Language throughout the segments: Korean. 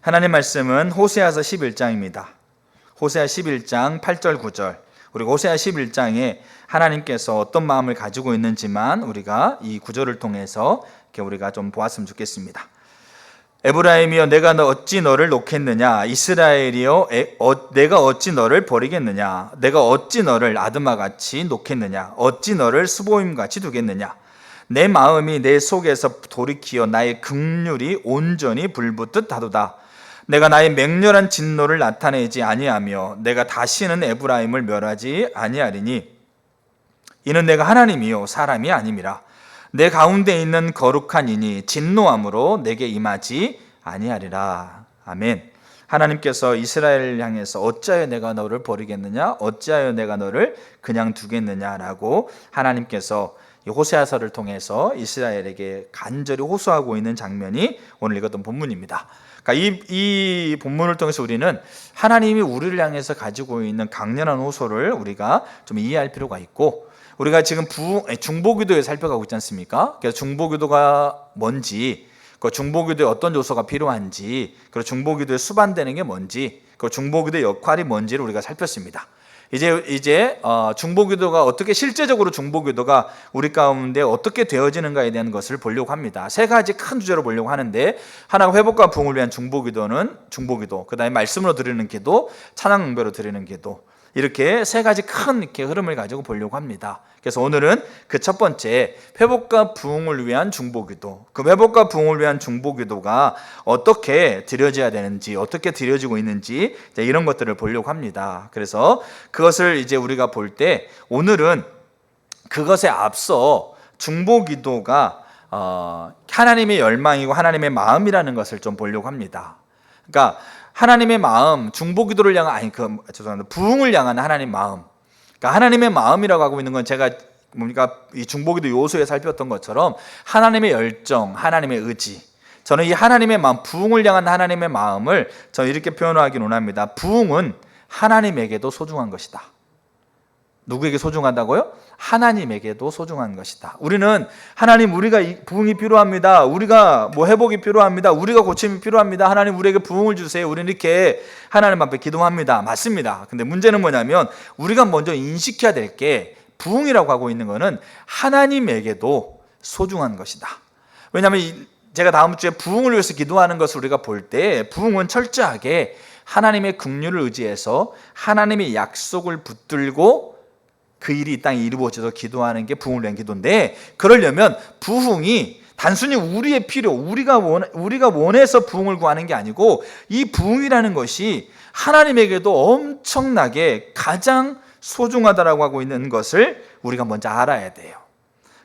하나님 말씀은 호세아서 11장입니다. 호세아 11장 8절 9절. 우리 호세아 11장에 하나님께서 어떤 마음을 가지고 있는지만 우리가 이 구절을 통해서 이렇게 우리가 좀 보았으면 좋겠습니다. 에브라임이여 내가 어찌 너를 놓겠느냐, 이스라엘이여 내가 어찌 너를 버리겠느냐, 내가 어찌 너를 아드마같이 놓겠느냐, 어찌 너를 스보임같이 두겠느냐. 내 마음이 내 속에서 돌이키어 나의 긍휼이 온전히 불붙듯 하도다. 내가 나의 맹렬한 진노를 나타내지 아니하며 내가 다시는 에브라임을 멸하지 아니하리니 이는 내가 하나님이요 사람이 아님이라. 내 가운데 있는 거룩한 이니 진노함으로 내게 임하지 아니하리라. 아멘. 하나님께서 이스라엘을 향해서 어찌하여 내가 너를 버리겠느냐, 어찌하여 내가 너를 그냥 두겠느냐라고 하나님께서 이 호세아서를 통해서 이스라엘에게 간절히 호소하고 있는 장면이 오늘 읽었던 본문입니다. 그러니까 이 본문을 통해서 우리는 하나님이 우리를 향해서 가지고 있는 강렬한 호소를 우리가 좀 이해할 필요가 있고, 우리가 지금 중보기도에 살펴가고 있지 않습니까? 그래서 중보기도가 뭔지, 그 중보기도에 어떤 요소가 필요한지, 그리고 중보기도에 수반되는 게 뭔지, 그 중보기도의 역할이 뭔지를 우리가 살폈습니다. 이제 중보기도가 어떻게 실제적으로 중보기도가 우리 가운데 어떻게 되어지는가에 대한 것을 보려고 합니다. 세 가지 큰 주제로 보려고 하는데, 하나가 회복과 부흥을 위한 중보기도는 중보기도, 그 다음에 말씀으로 드리는 기도, 찬양 응배로 드리는 기도, 이렇게 세 가지 큰 이렇게 흐름을 가지고 보려고 합니다. 그래서 오늘은 그 첫 번째 회복과 부흥을 위한 중보기도, 그 회복과 부흥을 위한 중보기도가 어떻게 드려져야 되는지, 어떻게 드려지고 있는지 이런 것들을 보려고 합니다. 그래서 그것을 이제 우리가 볼 때 오늘은 그것에 앞서 중보기도가 하나님의 열망이고 하나님의 마음이라는 것을 좀 보려고 합니다. 그러니까 하나님의 마음, 중보기도를 향한 부흥을 향한 하나님의 마음. 그러니까 하나님의 마음이라고 하고 있는 건 제가 이 중보기도 요소에 살폈던 것처럼 하나님의 열정, 하나님의 의지. 저는 이 하나님의 마음, 부흥을 향한 하나님의 마음을 저는 이렇게 표현하기 원합니다. 부흥은 하나님에게도 소중한 것이다. 누구에게 소중하다고요? 하나님에게도 소중한 것이다. 우리는 하나님, 우리가 부흥이 필요합니다. 우리가 회복이 필요합니다. 우리가 고침이 필요합니다. 하나님 우리에게 부흥을 주세요. 우리는 이렇게 하나님 앞에 기도합니다. 맞습니다. 근데 문제는 뭐냐면 우리가 먼저 인식해야 될 게, 부흥이라고 하고 있는 것은 하나님에게도 소중한 것이다. 왜냐하면 제가 다음 주에 부흥을 위해서 기도하는 것을 우리가 볼 때, 부흥은 철저하게 하나님의 긍휼을 의지해서 하나님의 약속을 붙들고 그 일이 이 땅에 이루어져서 기도하는 게 부흥을 위한 기도인데, 그러려면 부흥이 단순히 우리의 필요, 우리가 원해서 부흥을 구하는 게 아니고, 이 부흥이라는 것이 하나님에게도 엄청나게 가장 소중하다라고 하고 있는 것을 우리가 먼저 알아야 돼요.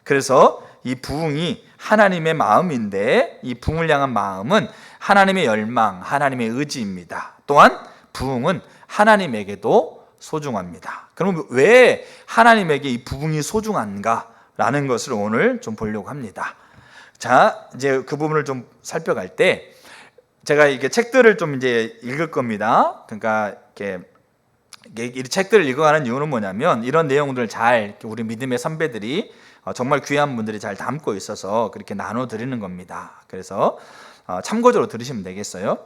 그래서 이 부흥이 하나님의 마음인데, 이 부흥을 향한 마음은 하나님의 열망, 하나님의 의지입니다. 또한 부흥은 하나님에게도 소중합니다. 그럼 왜 하나님에게 이 부흥이 소중한가라는 것을 오늘 좀 보려고 합니다. 자, 이제 그 부분을 좀 살펴갈 때, 제가 이게 책들을 좀 이제 읽을 겁니다. 그러니까 이 책들을 읽어가는 이유는 뭐냐면, 이런 내용들을 잘 우리 믿음의 선배들이 정말 귀한 분들이 잘 담고 있어서 그렇게 나눠 드리는 겁니다. 그래서 참고적으로 들으시면 되겠어요.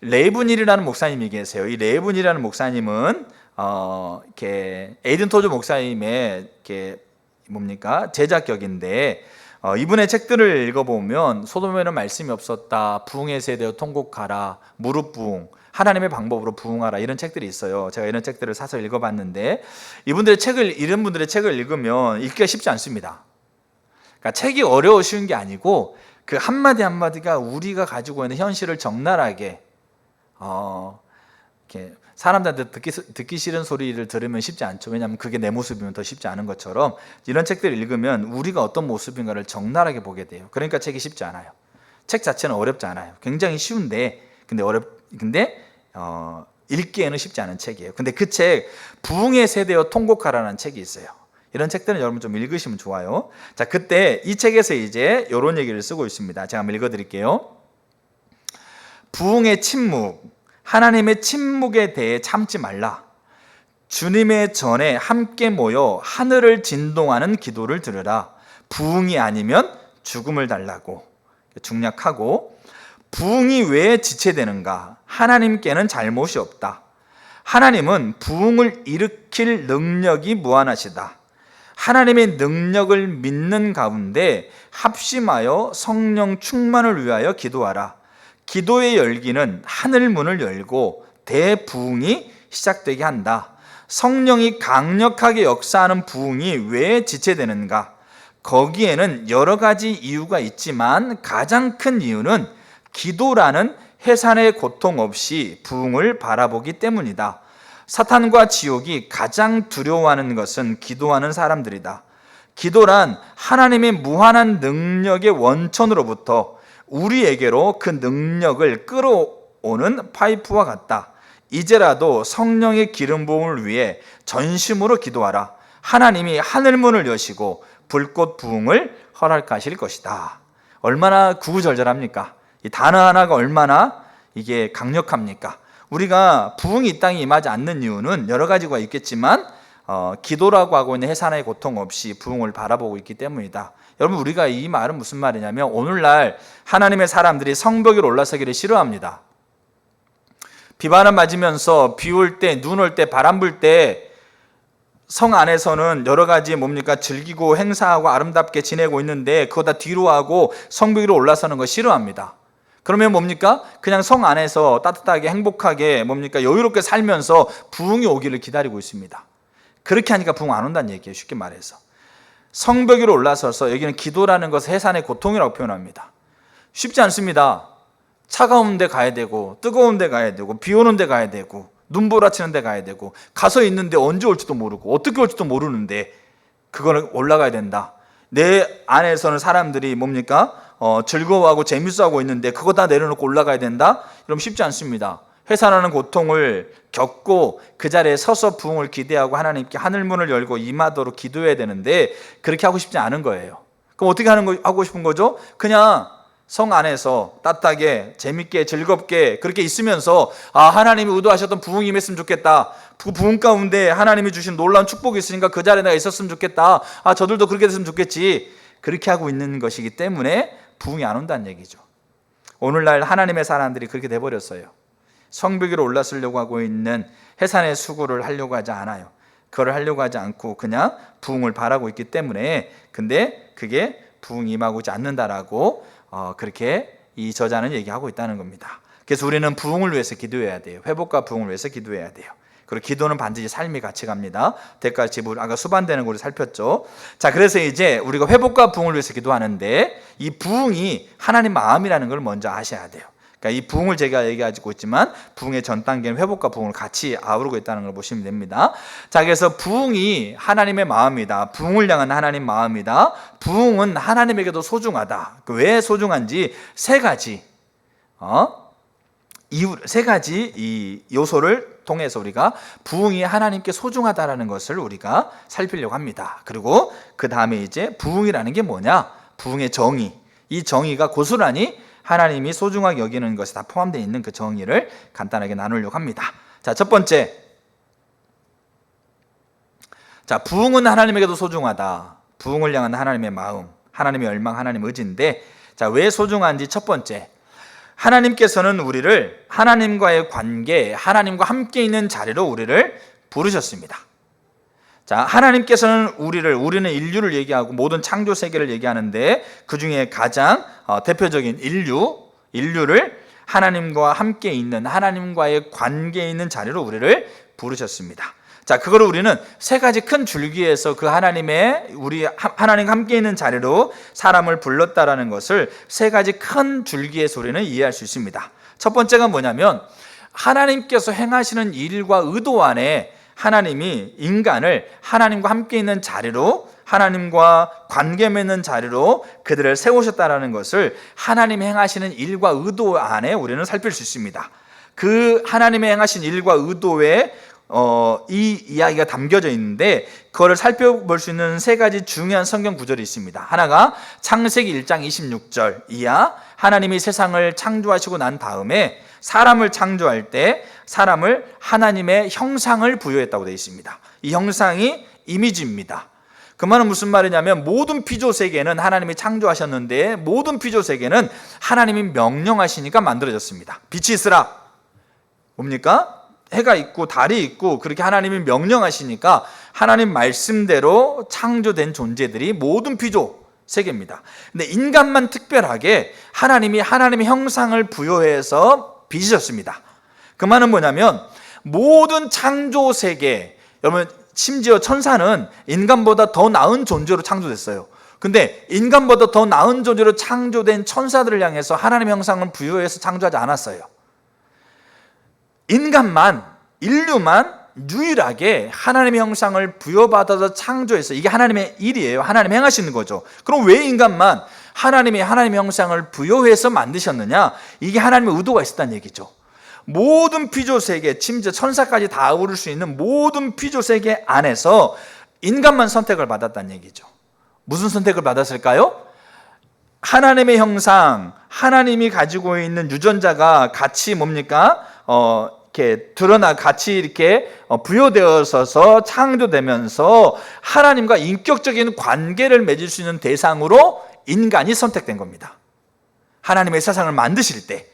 레이븐힐이라는 목사님이 계세요. 이 레이븐힐이라는 목사님은 이렇게 에이든 토저 목사님의 제자격인데, 이분의 책들을 읽어보면 소돔에는 말씀이 없었다, 부흥의 세대여 통곡하라, 무릎 부흥, 하나님의 방법으로 부흥하라, 이런 책들이 있어요. 제가 이런 책들을 사서 읽어봤는데, 이런 분들의 책을 읽으면 읽기가 쉽지 않습니다. 그러니까 책이 어려워 쉬운 게 아니고, 그 한마디 한마디가 우리가 가지고 있는 현실을 적나라하게 이렇게 사람들한테 듣기 싫은 소리를 들으면 쉽지 않죠. 왜냐하면 그게 내 모습이면 더 쉽지 않은 것처럼, 이런 책들을 읽으면 우리가 어떤 모습인가를 적나라하게 보게 돼요. 그러니까 책이 쉽지 않아요. 책 자체는 어렵지 않아요. 굉장히 쉬운데 근데 읽기에는 쉽지 않은 책이에요. 근데 그 책, 부흥의 세대여 통곡하라는 책이 있어요. 이런 책들은 여러분 좀 읽으시면 좋아요. 자, 그때 이 책에서 이제 이런 얘기를 쓰고 있습니다. 제가 한번 읽어드릴게요. 부흥의 침묵, 하나님의 침묵에 대해 참지 말라. 주님의 전에 함께 모여 하늘을 진동하는 기도를 들으라. 부흥이 아니면 죽음을 달라고, 중략하고, 부흥이 왜 지체되는가? 하나님께는 잘못이 없다. 하나님은 부흥을 일으킬 능력이 무한하시다. 하나님의 능력을 믿는 가운데 합심하여 성령 충만을 위하여 기도하라. 기도의 열기는 하늘 문을 열고 대부흥이 시작되게 한다. 성령이 강력하게 역사하는 부흥이 왜 지체되는가? 거기에는 여러 가지 이유가 있지만 가장 큰 이유는 기도라는 해산의 고통 없이 부흥을 바라보기 때문이다. 사탄과 지옥이 가장 두려워하는 것은 기도하는 사람들이다. 기도란 하나님의 무한한 능력의 원천으로부터 우리에게로 그 능력을 끌어오는 파이프와 같다. 이제라도 성령의 기름 부음을 위해 전심으로 기도하라. 하나님이 하늘문을 여시고 불꽃 부흥을 허락하실 것이다. 얼마나 구구절절합니까? 이 단어 하나가 얼마나 이게 강력합니까? 우리가 부흥이 이 땅에 임하지 않는 이유는 여러 가지가 있겠지만 기도라고 하고 있는 해산의 고통 없이 부흥을 바라보고 있기 때문이다. 여러분, 우리가 이 말은 무슨 말이냐면 오늘날 하나님의 사람들이 성벽 위로 올라서기를 싫어합니다. 비바람 맞으면서 비 올 때, 눈 올 때, 바람 불 때 성 안에서는 여러 가지 뭡니까? 즐기고 행사하고 아름답게 지내고 있는데 그거 다 뒤로 하고 성벽 위로 올라서는 거 싫어합니다. 그러면 뭡니까? 그냥 성 안에서 따뜻하게 행복하게 뭡니까? 여유롭게 살면서 부흥이 오기를 기다리고 있습니다. 그렇게 하니까 부흥 안 온다는 얘기예요. 쉽게 말해서. 성벽 위로 올라서서 여기는 기도라는 것을 해산의 고통이라고 표현합니다. 쉽지 않습니다. 차가운 데 가야 되고 뜨거운 데 가야 되고 비 오는 데 가야 되고 눈보라치는 데 가야 되고 가서 있는데 언제 올지도 모르고 어떻게 올지도 모르는데 그거는 올라가야 된다. 내 안에서는 사람들이 뭡니까? 즐거워하고 재밌어하고 있는데 그거 다 내려놓고 올라가야 된다? 이러면 쉽지 않습니다. 해산하는 고통을 겪고 그 자리에 서서 부흥을 기대하고 하나님께 하늘문을 열고 임하도록 기도해야 되는데 그렇게 하고 싶지 않은 거예요. 그럼 어떻게 하고 싶은 거죠? 그냥 성 안에서 따뜻하게 재밌게 즐겁게 그렇게 있으면서 하나님이 의도하셨던 부흥이 임했으면 좋겠다. 그 부흥 가운데 하나님이 주신 놀라운 축복이 있으니까 그 자리에 내가 있었으면 좋겠다. 저들도 그렇게 됐으면 좋겠지. 그렇게 하고 있는 것이기 때문에 부흥이 안 온다는 얘기죠. 오늘날 하나님의 사람들이 그렇게 돼버렸어요. 성벽 위로 올라서려고 하고 있는 해산의 수고를 하려고 하지 않아요. 그걸 하려고 하지 않고 그냥 부흥을 바라고 있기 때문에 근데 그게 부흥이 임하고 있지 않는다라고 그렇게 이 저자는 얘기하고 있다는 겁니다. 그래서 우리는 부흥을 위해서 기도해야 돼요. 회복과 부흥을 위해서 기도해야 돼요. 그리고 기도는 반드시 삶이 같이 갑니다. 대가 지불 아까 수반되는 걸 우리 살폈죠. 자, 그래서 이제 우리가 회복과 부흥을 위해서 기도하는데 이 부흥이 하나님 마음이라는 걸 먼저 아셔야 돼요. 그러니까 이 부흥을 제가 얘기하고 있지만 부흥의 전 단계는 회복과 부흥을 같이 아우르고 있다는 걸 보시면 됩니다. 자, 그래서 부흥이 하나님의 마음이다. 부흥을 향한 하나님 마음이다. 부흥은 하나님에게도 소중하다. 왜 소중한지 세 가지 이 요소를 통해서 우리가 부흥이 하나님께 소중하다라는 것을 우리가 살피려고 합니다. 그리고 그 다음에 이제 부흥이라는 게 뭐냐? 부흥의 정의. 이 정의가 고스란히 하나님이 소중하게 여기는 것이 다 포함되어 있는 그 정의를 간단하게 나누려고 합니다. 자, 첫 번째. 자, 부흥은 하나님에게도 소중하다. 부흥을 향한 하나님의 마음, 하나님의 열망, 하나님의 의지인데 자, 왜 소중한지 첫 번째. 하나님께서는 우리를 하나님과의 관계, 하나님과 함께 있는 자리로 우리를 부르셨습니다. 자, 하나님께서는 우리는 인류를 얘기하고 모든 창조 세계를 얘기하는데 그 중에 가장 대표적인 인류를 하나님과 함께 있는 하나님과의 관계에 있는 자리로 우리를 부르셨습니다. 자, 그거를 우리는 세 가지 큰 줄기에서 그 하나님과 함께 있는 자리로 사람을 불렀다라는 것을 세 가지 큰 줄기에서 우리는 이해할 수 있습니다. 첫 번째가 뭐냐면 하나님께서 행하시는 일과 의도 안에 하나님이 인간을 하나님과 함께 있는 자리로 하나님과 관계 맺는 자리로 그들을 세우셨다는 것을 하나님이 행하시는 일과 의도 안에 우리는 살필 수 있습니다. 그 하나님이 행하신 일과 의도에 이 이야기가 담겨져 있는데 그거를 살펴볼 수 있는 세 가지 중요한 성경 구절이 있습니다. 하나가 창세기 1장 26절 이하 하나님이 세상을 창조하시고 난 다음에 사람을 창조할 때 사람을 하나님의 형상을 부여했다고 되어 있습니다. 이 형상이 이미지입니다. 그 말은 무슨 말이냐면 모든 피조 세계는 하나님이 창조하셨는데 모든 피조 세계는 하나님이 명령하시니까 만들어졌습니다. 빛이 있으라. 뭡니까? 해가 있고 달이 있고 그렇게 하나님이 명령하시니까 하나님 말씀대로 창조된 존재들이 모든 피조 세계입니다. 근데 인간만 특별하게 하나님이 하나님의 형상을 부여해서 빚으셨습니다. 그 말은 뭐냐면 모든 창조 세계, 여러분 심지어 천사는 인간보다 더 나은 존재로 창조됐어요. 근데 인간보다 더 나은 존재로 창조된 천사들을 향해서 하나님의 형상을 부여해서 창조하지 않았어요. 인간만, 인류만 유일하게 하나님의 형상을 부여받아서 창조해서 이게 하나님의 일이에요. 하나님이 행하시는 거죠. 그럼 왜 인간만 하나님의 형상을 부여해서 만드셨느냐? 이게 하나님의 의도가 있었다는 얘기죠. 모든 피조세계, 심지어 천사까지 다 아우를 수 있는 모든 피조세계 안에서 인간만 선택을 받았다는 얘기죠. 무슨 선택을 받았을까요? 하나님의 형상, 하나님이 가지고 있는 유전자가 같이 뭡니까? 이렇게 드러나 같이 이렇게 부여되어서 창조되면서 하나님과 인격적인 관계를 맺을 수 있는 대상으로 인간이 선택된 겁니다. 하나님의 세상을 만드실 때.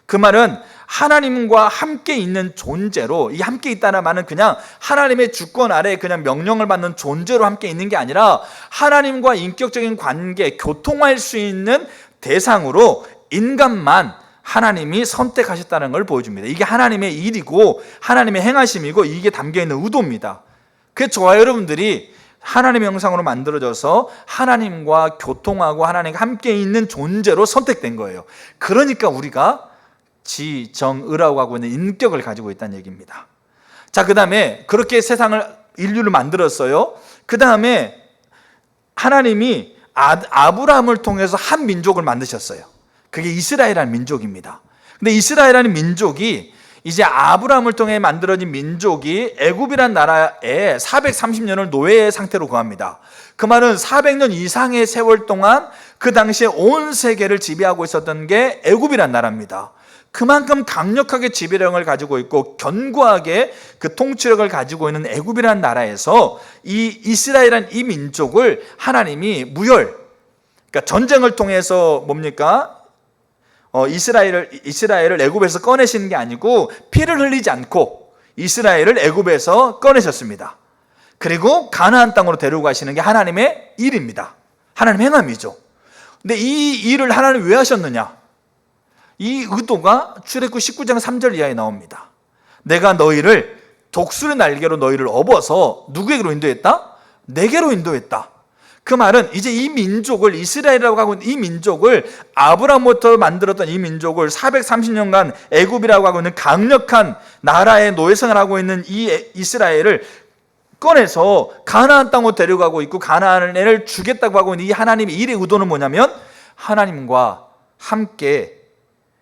그 말은 하나님과 함께 있는 존재로, 이 함께 있다는 말은 그냥 하나님의 주권 아래 그냥 명령을 받는 존재로 함께 있는 게 아니라 하나님과 인격적인 관계, 교통할 수 있는 대상으로 인간만 하나님이 선택하셨다는 걸 보여줍니다. 이게 하나님의 일이고 하나님의 행하심이고 이게 담겨있는 의도입니다. 그래서 저와 여러분들이 하나님의 형상으로 만들어져서 하나님과 교통하고 하나님과 함께 있는 존재로 선택된 거예요. 그러니까 우리가 지정의라고 하고 있는 인격을 가지고 있다는 얘기입니다. 자, 그 다음에 그렇게 세상을, 인류를 만들었어요. 그 다음에 하나님이 아브라함을 통해서 한 민족을 만드셨어요. 그게 이스라엘이라는 민족입니다. 근데 이스라엘이라는 민족이 이제 아브라함을 통해 만들어진 민족이 애굽이라는 나라에 430년을 노예 상태로 거합니다. 그 말은 400년 이상의 세월 동안 그 당시에 온 세계를 지배하고 있었던 게 애굽이라는 나라입니다. 그만큼 강력하게 지배력을 가지고 있고 견고하게 그 통치력을 가지고 있는 애굽이라는 나라에서 이 이스라엘이라는 이 민족을 하나님이 무혈, 그러니까 전쟁을 통해서 뭡니까? 이스라엘을 애굽에서 꺼내시는 게 아니고 피를 흘리지 않고 이스라엘을 애굽에서 꺼내셨습니다. 그리고 가나안 땅으로 데리고 가시는 게 하나님의 일입니다. 하나님의 행함이죠. 근데 이 일을 하나님 왜 하셨느냐? 이 의도가 출애굽 19장 3절 이하에 나옵니다. 내가 너희를 독수리 날개로 너희를 업어서 누구에게로 인도했다? 내게로 인도했다. 그 말은 이제 이 민족을, 이스라엘이라고 하고 있는 이 민족을, 아브라함부터 만들었던 이 민족을 430년간 애굽이라고 하고 있는 강력한 나라의 노예생활을 하고 있는 이 이스라엘을 꺼내서 가나안 땅으로 데려가고 있고 가나안을 주겠다고 하고 있는 이 하나님의 일의 의도는 뭐냐면 하나님과 함께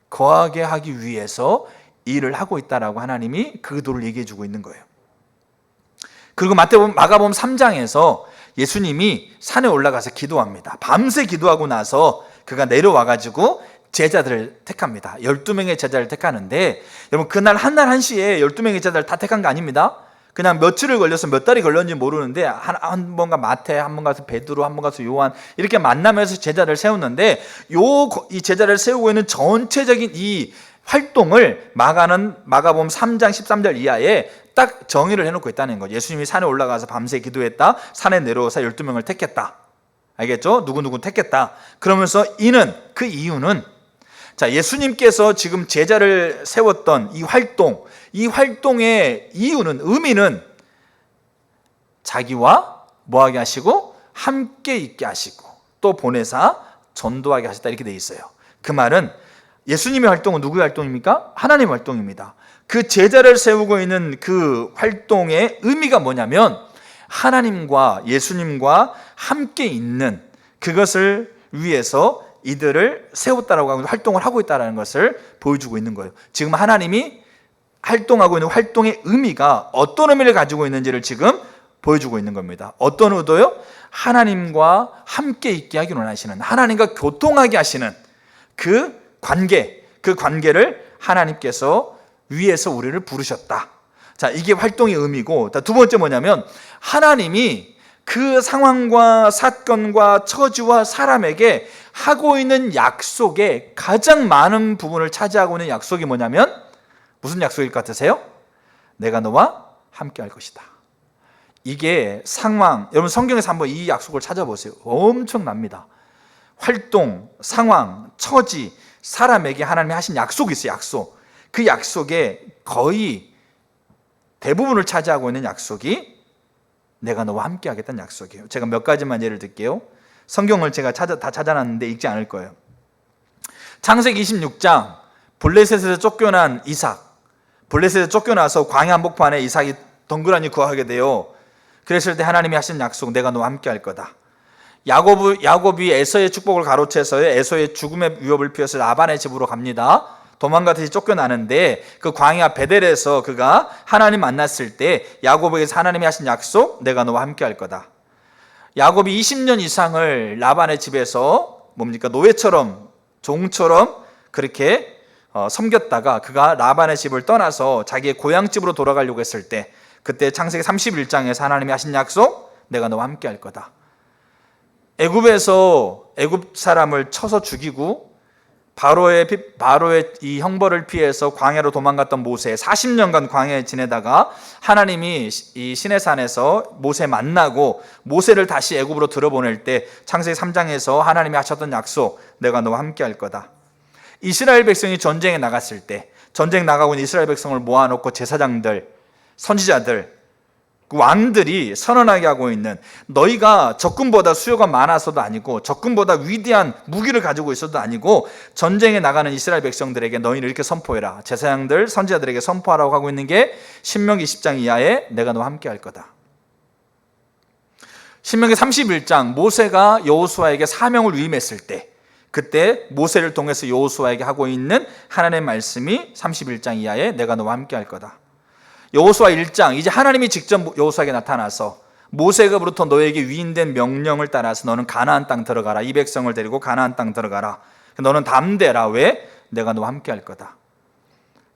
거하게 하기 위해서 일을 하고 있다라고 하나님이 그 의도를 얘기해 주고 있는 거예요. 그리고 마가복음 3장에서 예수님이 산에 올라가서 기도합니다. 밤새 기도하고 나서 그가 내려와 가지고 제자들을 택합니다. 12명의 제자를 택하는데, 여러분 그날 한날 한시에 12명의 제자를 다 택한 거 아닙니다. 그냥 며칠을 걸려서 몇 달이 걸렸는지 모르는데 한 번 가 마태, 한 번 가서 베드로, 한 번 가서 요한 이렇게 만나면서 제자를 세웠는데 이 제자를 세우고 있는 전체적인 이 활동을 마가복음 3장 13절 이하에 딱 정의를 해놓고 있다는 거죠. 예수님이 산에 올라가서 밤새 기도했다. 산에 내려와서 12명을 택했다. 알겠죠? 누구누구 택했다. 그러면서 그 이유는 자, 예수님께서 지금 제자를 세웠던 이 활동의 이유는, 의미는 자기와 뭐하게 하시고 함께 있게 하시고 또 보내사 전도하게 하셨다, 이렇게 돼 있어요. 그 말은 예수님의 활동은 누구의 활동입니까? 하나님의 활동입니다. 그 제자를 세우고 있는 그 활동의 의미가 뭐냐면 하나님과 예수님과 함께 있는 그것을 위해서 이들을 세웠다라고 하고 활동을 하고 있다는 것을 보여주고 있는 거예요. 지금 하나님이 활동하고 있는 활동의 의미가 어떤 의미를 가지고 있는지를 지금 보여주고 있는 겁니다. 어떤 의도요? 하나님과 함께 있게 하기 원하시는, 하나님과 교통하게 하시는 그 관계를 하나님께서 위에서 우리를 부르셨다. 자, 이게 활동의 의미고, 두 번째 뭐냐면 하나님이 그 상황과 사건과 처지와 사람에게 하고 있는 약속의 가장 많은 부분을 차지하고 있는 약속이 뭐냐면 무슨 약속일 것 같으세요? 내가 너와 함께 할 것이다. 이게 상황, 여러분 성경에서 한번 이 약속을 찾아보세요. 엄청납니다. 활동, 상황, 처지, 사람에게 하나님이 하신 약속이 있어요. 약속. 그 약속의 거의 대부분을 차지하고 있는 약속이 내가 너와 함께 하겠다는 약속이에요. 제가 몇 가지만 예를 들게요. 성경을 제가 다 찾아놨는데 읽지 않을 거예요. 창세기 26장 블레셋에서 쫓겨난 이삭, 블레셋에서 쫓겨나서 광야 한복판에 이삭이 덩그러니 구하게 돼요. 그랬을 때 하나님이 하신 약속, 내가 너와 함께 할 거다. 야곱이 에서의 축복을 가로채서 에서의 죽음의 위협을 피해서 라반의 집으로 갑니다. 도망가듯이 쫓겨나는데 그 광야 베델에서 그가 하나님 만났을 때 야곱에게서 하나님이 하신 약속, 내가 너와 함께 할 거다. 야곱이 20년 이상을 라반의 집에서 노예처럼, 종처럼 그렇게 섬겼다가 그가 라반의 집을 떠나서 자기의 고향집으로 돌아가려고 했을 때, 그때 창세기 31장에서 하나님이 하신 약속, 내가 너와 함께 할 거다. 애굽에서 애굽 사람을 쳐서 죽이고 바로의 이 형벌을 피해서 광야로 도망갔던 모세, 40년간 광야에 지내다가 하나님이 이 시내산에서 모세 만나고 모세를 다시 애굽으로 들어보낼 때 창세기 3장에서 하나님이 하셨던 약속, 내가 너와 함께 할 거다. 이스라엘 백성이 전쟁에 나갔을 때, 전쟁 나가고 있는 이스라엘 백성을 모아놓고 제사장들, 선지자들, 그 왕들이 선언하게 하고 있는, 너희가 적군보다 수요가 많아서도 아니고 적군보다 위대한 무기를 가지고 있어도 아니고 전쟁에 나가는 이스라엘 백성들에게 너희는 이렇게 선포해라. 제사장들, 선지자들에게 선포하라고 하고 있는 게 신명기 10장 이하에 내가 너와 함께 할 거다. 신명기 31장 모세가 여호수아에게 사명을 위임했을 때, 그때 모세를 통해서 여호수아에게 하고 있는 하나님의 말씀이 31장 이하에 내가 너와 함께 할 거다. 여호수아 1장, 이제 하나님이 직접 여호수아에게 나타나서 모세가부터 너에게 위임된 명령을 따라서 너는 가나안 땅 들어가라. 이 백성을 데리고 가나안 땅 들어가라. 너는 담대라. 왜? 내가 너와 함께 할 거다.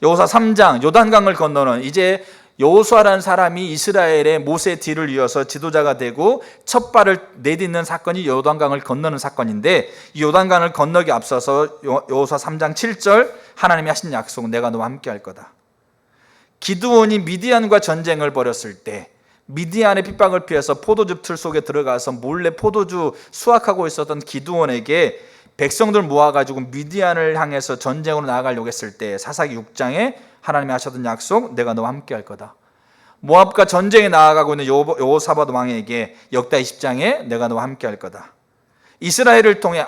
여호수아 3장, 요단강을 건너는, 이제 여호수아라는 사람이 이스라엘의 모세 뒤를 이어서 지도자가 되고 첫 발을 내딛는 사건이 요단강을 건너는 사건인데, 이 요단강을 건너기 앞서서 여호수아 3장 7절 하나님이 하신 약속, 내가 너와 함께 할 거다. 기드온이 미디안과 전쟁을 벌였을 때 미디안의 핍박을 피해서 포도즙 틀 속에 들어가서 몰래 포도주 수확하고 있었던 기드온에게 백성들 모아가지고 미디안을 향해서 전쟁으로 나아가려고 했을 때 사사기 6장에 하나님이 하셨던 약속, 내가 너와 함께 할 거다. 모압과 전쟁에 나아가고 있는 여호사밧 왕에게 역다 20장에 내가 너와 함께 할 거다. 이스라엘을 통해,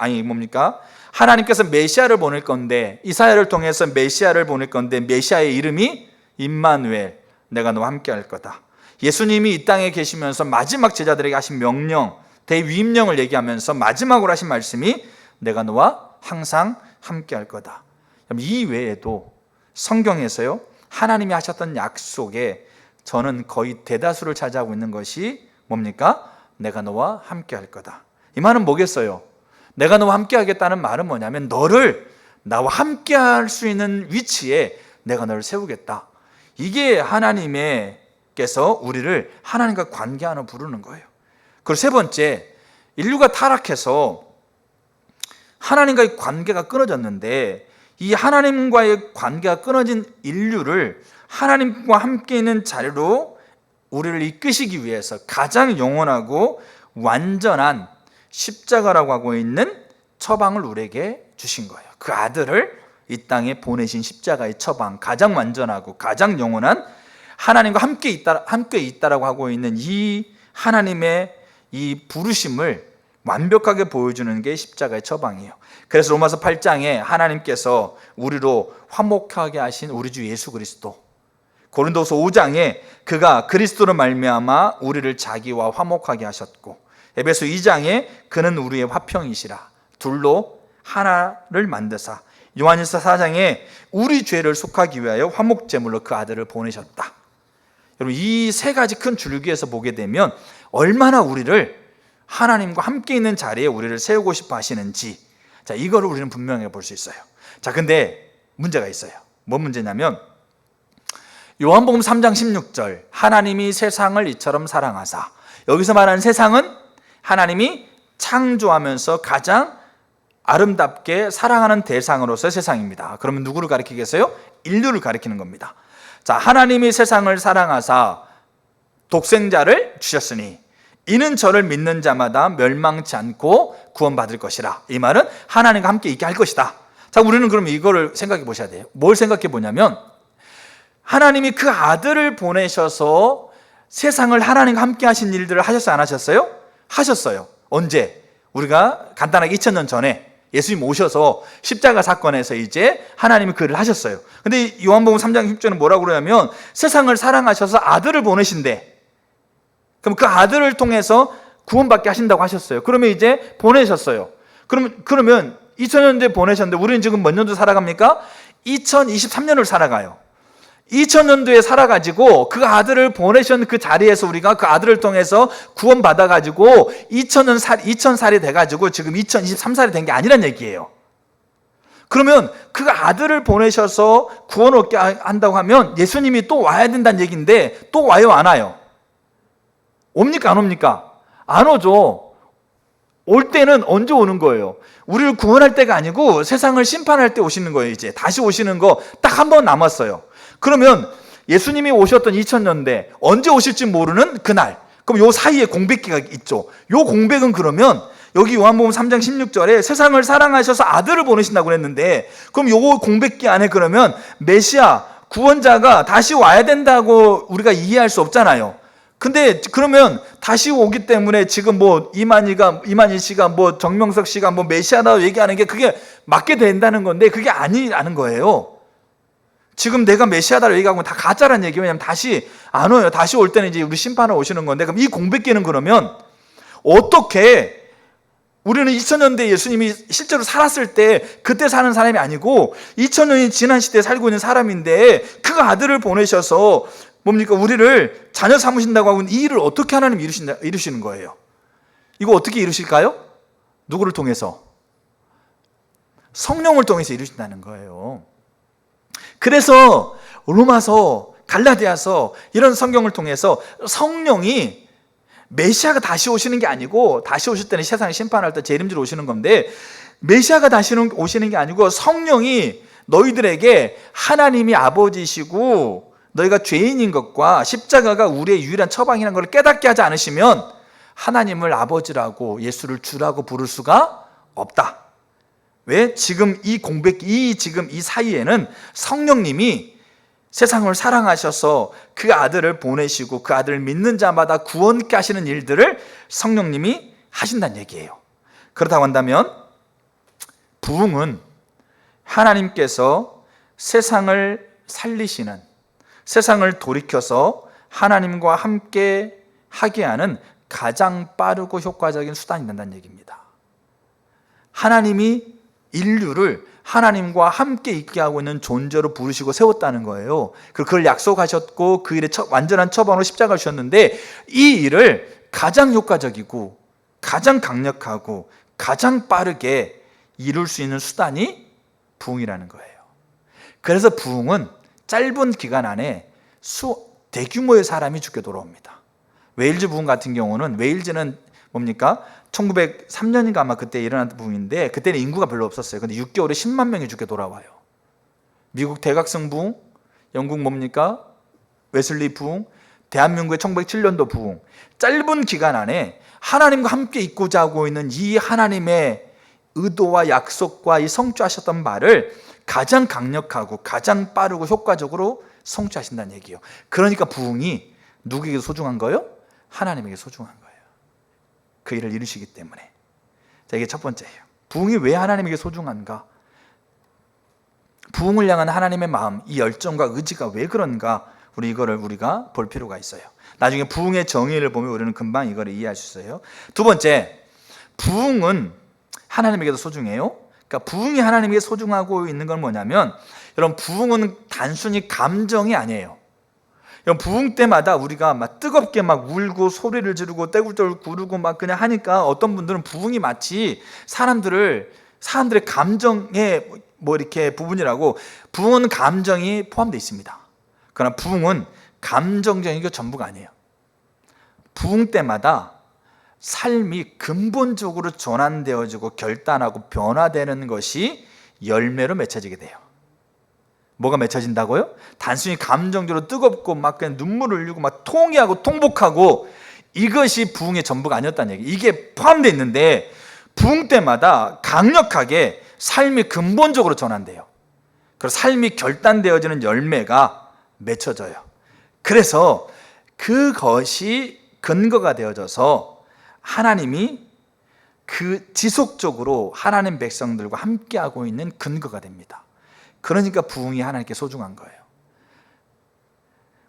하나님께서 메시아를 보낼 건데, 이사야를 통해서 메시아를 보낼 건데 메시아의 이름이 임마누엘, 내가 너와 함께 할 거다. 예수님이 이 땅에 계시면서 마지막 제자들에게 하신 명령, 대위임령을 얘기하면서 마지막으로 하신 말씀이 내가 너와 항상 함께 할 거다. 이 외에도 성경에서요, 하나님이 하셨던 약속에 저는 거의 대다수를 차지하고 있는 것이 뭡니까? 내가 너와 함께 할 거다. 이 말은 뭐겠어요? 내가 너와 함께 하겠다는 말은 뭐냐면 너를 나와 함께 할 수 있는 위치에 내가 너를 세우겠다. 이게 하나님께서 우리를 하나님과 관계하는 부르는 거예요. 그리고 세 번째, 인류가 타락해서 하나님과의 관계가 끊어졌는데, 이 하나님과의 관계가 끊어진 인류를 하나님과 함께 있는 자리로 우리를 이끄시기 위해서 가장 영원하고 완전한 십자가라고 하고 있는 처방을 우리에게 주신 거예요. 그 아들을 이 땅에 보내신 십자가의 처방, 가장 완전하고 가장 영원한 하나님과 함께 있다라고 하고 있는 이 하나님의 이 부르심을 완벽하게 보여주는 게 십자가의 처방이에요. 그래서 로마서 8장에 하나님께서 우리로 화목하게 하신 우리 주 예수 그리스도, 고린도서 5장에 그가 그리스도로 말미암아 우리를 자기와 화목하게 하셨고, 에베소 2장에 그는 우리의 화평이시라, 둘로 하나를 만드사, 요한일서 4장에 우리 죄를 속하기 위하여 화목제물로 그 아들을 보내셨다. 여러분, 이 세 가지 큰 줄기에서 보게 되면 얼마나 우리를 하나님과 함께 있는 자리에 우리를 세우고 싶어 하시는지, 자, 이거를 우리는 분명히 볼 수 있어요. 자, 근데 문제가 있어요. 뭔 문제냐면 요한복음 3장 16절, 하나님이 세상을 이처럼 사랑하사, 여기서 말하는 세상은 하나님이 창조하면서 가장 아름답게 사랑하는 대상으로서의 세상입니다. 그러면 누구를 가리키겠어요? 인류를 가리키는 겁니다. 자, 하나님이 세상을 사랑하사 독생자를 주셨으니 이는 저를 믿는 자마다 멸망치 않고 구원받을 것이라. 이 말은 하나님과 함께 있게 할 것이다. 자, 우리는 그럼 이거를 생각해 보셔야 돼요. 뭘 생각해 보냐면 하나님이 그 아들을 보내셔서 세상을 하나님과 함께 하신 일들을 하셨어요, 안 하셨어요? 하셨어요. 언제? 우리가 간단하게 2000년 전에 예수님 오셔서 십자가 사건에서 이제 하나님이 그 일을 하셨어요. 근데 요한복음 3장 10절은 뭐라고 그러냐면 세상을 사랑하셔서 아들을 보내신대. 그럼 그 아들을 통해서 구원받게 하신다고 하셨어요. 그러면 이제 보내셨어요. 그러면 2000년대 보내셨는데 우리는 지금 몇 년도 살아갑니까? 2023년을 살아가요. 2000년도에 살아가지고 그 아들을 보내신 그 자리에서 우리가 그 아들을 통해서 구원받아가지고 2000살이 돼가지고 지금 2023살이 된 게 아니란 얘기예요. 그러면 그 아들을 보내셔서 구원 얻게 한다고 하면 예수님이 또 와야 된다는 얘기인데 또 와요, 안 와요? 옵니까, 안 옵니까? 안 오죠. 올 때는 언제 오는 거예요? 우리를 구원할 때가 아니고 세상을 심판할 때 오시는 거예요. 이제 다시 오시는 거 딱 한 번 남았어요. 그러면 예수님이 오셨던 2000년대 언제 오실지 모르는 그날, 그럼 요 사이에 공백기가 있죠. 요 공백은 그러면 여기 요한복음 3장 16절에 세상을 사랑하셔서 아들을 보내신다고 했는데 그럼 요 공백기 안에 그러면 메시아 구원자가 다시 와야 된다고 우리가 이해할 수 없잖아요. 근데 그러면 다시 오기 때문에 지금 뭐 이만희 씨가 뭐 정명석 씨가 뭐 메시아라고 얘기하는 게 그게 맞게 된다는 건데 그게 아니라는 거예요. 지금 내가 메시아다라고 얘기하고 다 가짜라는 얘기예요. 왜냐하면 다시 안 와요. 다시 올 때는 이제 우리 심판을 오시는 건데 그럼 이 공백기는 그러면 어떻게 우리는 2000년대 예수님이 실제로 살았을 때 그때 사는 사람이 아니고 2000년이 지난 시대에 살고 있는 사람인데 그 아들을 보내셔서 뭡니까? 우리를 자녀 삼으신다고 하고 이 일을 어떻게 하나님 이루시는 거예요? 이거 어떻게 이루실까요? 누구를 통해서? 성령을 통해서 이루신다는 거예요. 그래서 로마서, 갈라디아서 이런 성경을 통해서 성령이 메시아가 다시 오시는 게 아니고 다시 오실 때는 세상을 심판할 때 재림지로 오시는 건데 메시아가 다시 오시는 게 아니고 성령이 너희들에게 하나님이 아버지시고 너희가 죄인인 것과 십자가가 우리의 유일한 처방이라는 걸 깨닫게 하지 않으시면 하나님을 아버지라고 예수를 주라고 부를 수가 없다. 왜? 지금 이 공백기, 지금 이 사이에는 성령님이 세상을 사랑하셔서 그 아들을 보내시고 그 아들을 믿는 자마다 구원케 하시는 일들을 성령님이 하신다는 얘기예요. 그렇다고 한다면 부흥은 하나님께서 세상을 살리시는, 세상을 돌이켜서 하나님과 함께 하게 하는 가장 빠르고 효과적인 수단이 된다는 얘기입니다. 하나님이 인류를 하나님과 함께 있게 하고 있는 존재로 부르시고 세웠다는 거예요. 그걸 약속하셨고 그 일에 완전한 처방으로 십자가를 주셨는데 이 일을 가장 효과적이고 가장 강력하고 가장 빠르게 이룰 수 있는 수단이 부흥이라는 거예요. 그래서 부흥은 짧은 기간 안에 대규모의 사람이 죽게 돌아옵니다. 웨일즈 부흥 같은 경우는 웨일즈는 뭡니까? 1903년인가 아마 그때 일어난 부흥인데 그때는 인구가 별로 없었어요. 근데 6개월에 10만 명이 죽게 돌아와요. 미국 대각성 부흥, 영국 뭡니까? 웨슬리 부흥, 대한민국의 1907년도 부흥. 짧은 기간 안에 하나님과 함께 있고자 하고 있는 이 하나님의 의도와 약속과 이 성취하셨던 말을 가장 강력하고 가장 빠르고 효과적으로 성취하신다는 얘기예요. 그러니까 부흥이 누구에게 소중한 거예요? 하나님에게 소중한 거예요. 그 일을 이루시기 때문에. 자, 이게 첫 번째예요. 부흥이 왜 하나님에게 소중한가? 부흥을 향한 하나님의 마음, 이 열정과 의지가 왜 그런가? 우리가 볼 필요가 있어요. 나중에 부흥의 정의를 보면 우리는 금방 이걸 이해할 수 있어요. 두 번째, 부흥은 하나님에게도 소중해요. 그러니까 부흥이 하나님에게 소중하고 있는 건 뭐냐면 여러분 부흥은 단순히 감정이 아니에요. 부흥 때마다 우리가 막 뜨겁게 막 울고 소리를 지르고 떼굴떼굴 구르고 막 그냥 하니까 어떤 분들은 부흥이 마치 사람들의 감정의 뭐 이렇게 부분이라고. 부흥은 감정이 포함되어 있습니다. 그러나 부흥은 감정적인 게 전부가 아니에요. 부흥 때마다 삶이 근본적으로 전환되어지고 결단하고 변화되는 것이 열매로 맺혀지게 돼요. 뭐가 맺혀진다고요? 단순히 감정적으로 뜨겁고 막 그냥 눈물을 흘리고 막 통회하고 통복하고 이것이 부흥의 전부가 아니었다는 얘기. 이게 포함되어 있는데 부흥 때마다 강력하게 삶이 근본적으로 전환돼요. 그래서 삶이 결단되어지는 열매가 맺혀져요. 그래서 그것이 근거가 되어져서 하나님이 그 지속적으로 하나님 백성들과 함께하고 있는 근거가 됩니다. 그러니까 부흥이 하나님께 소중한 거예요.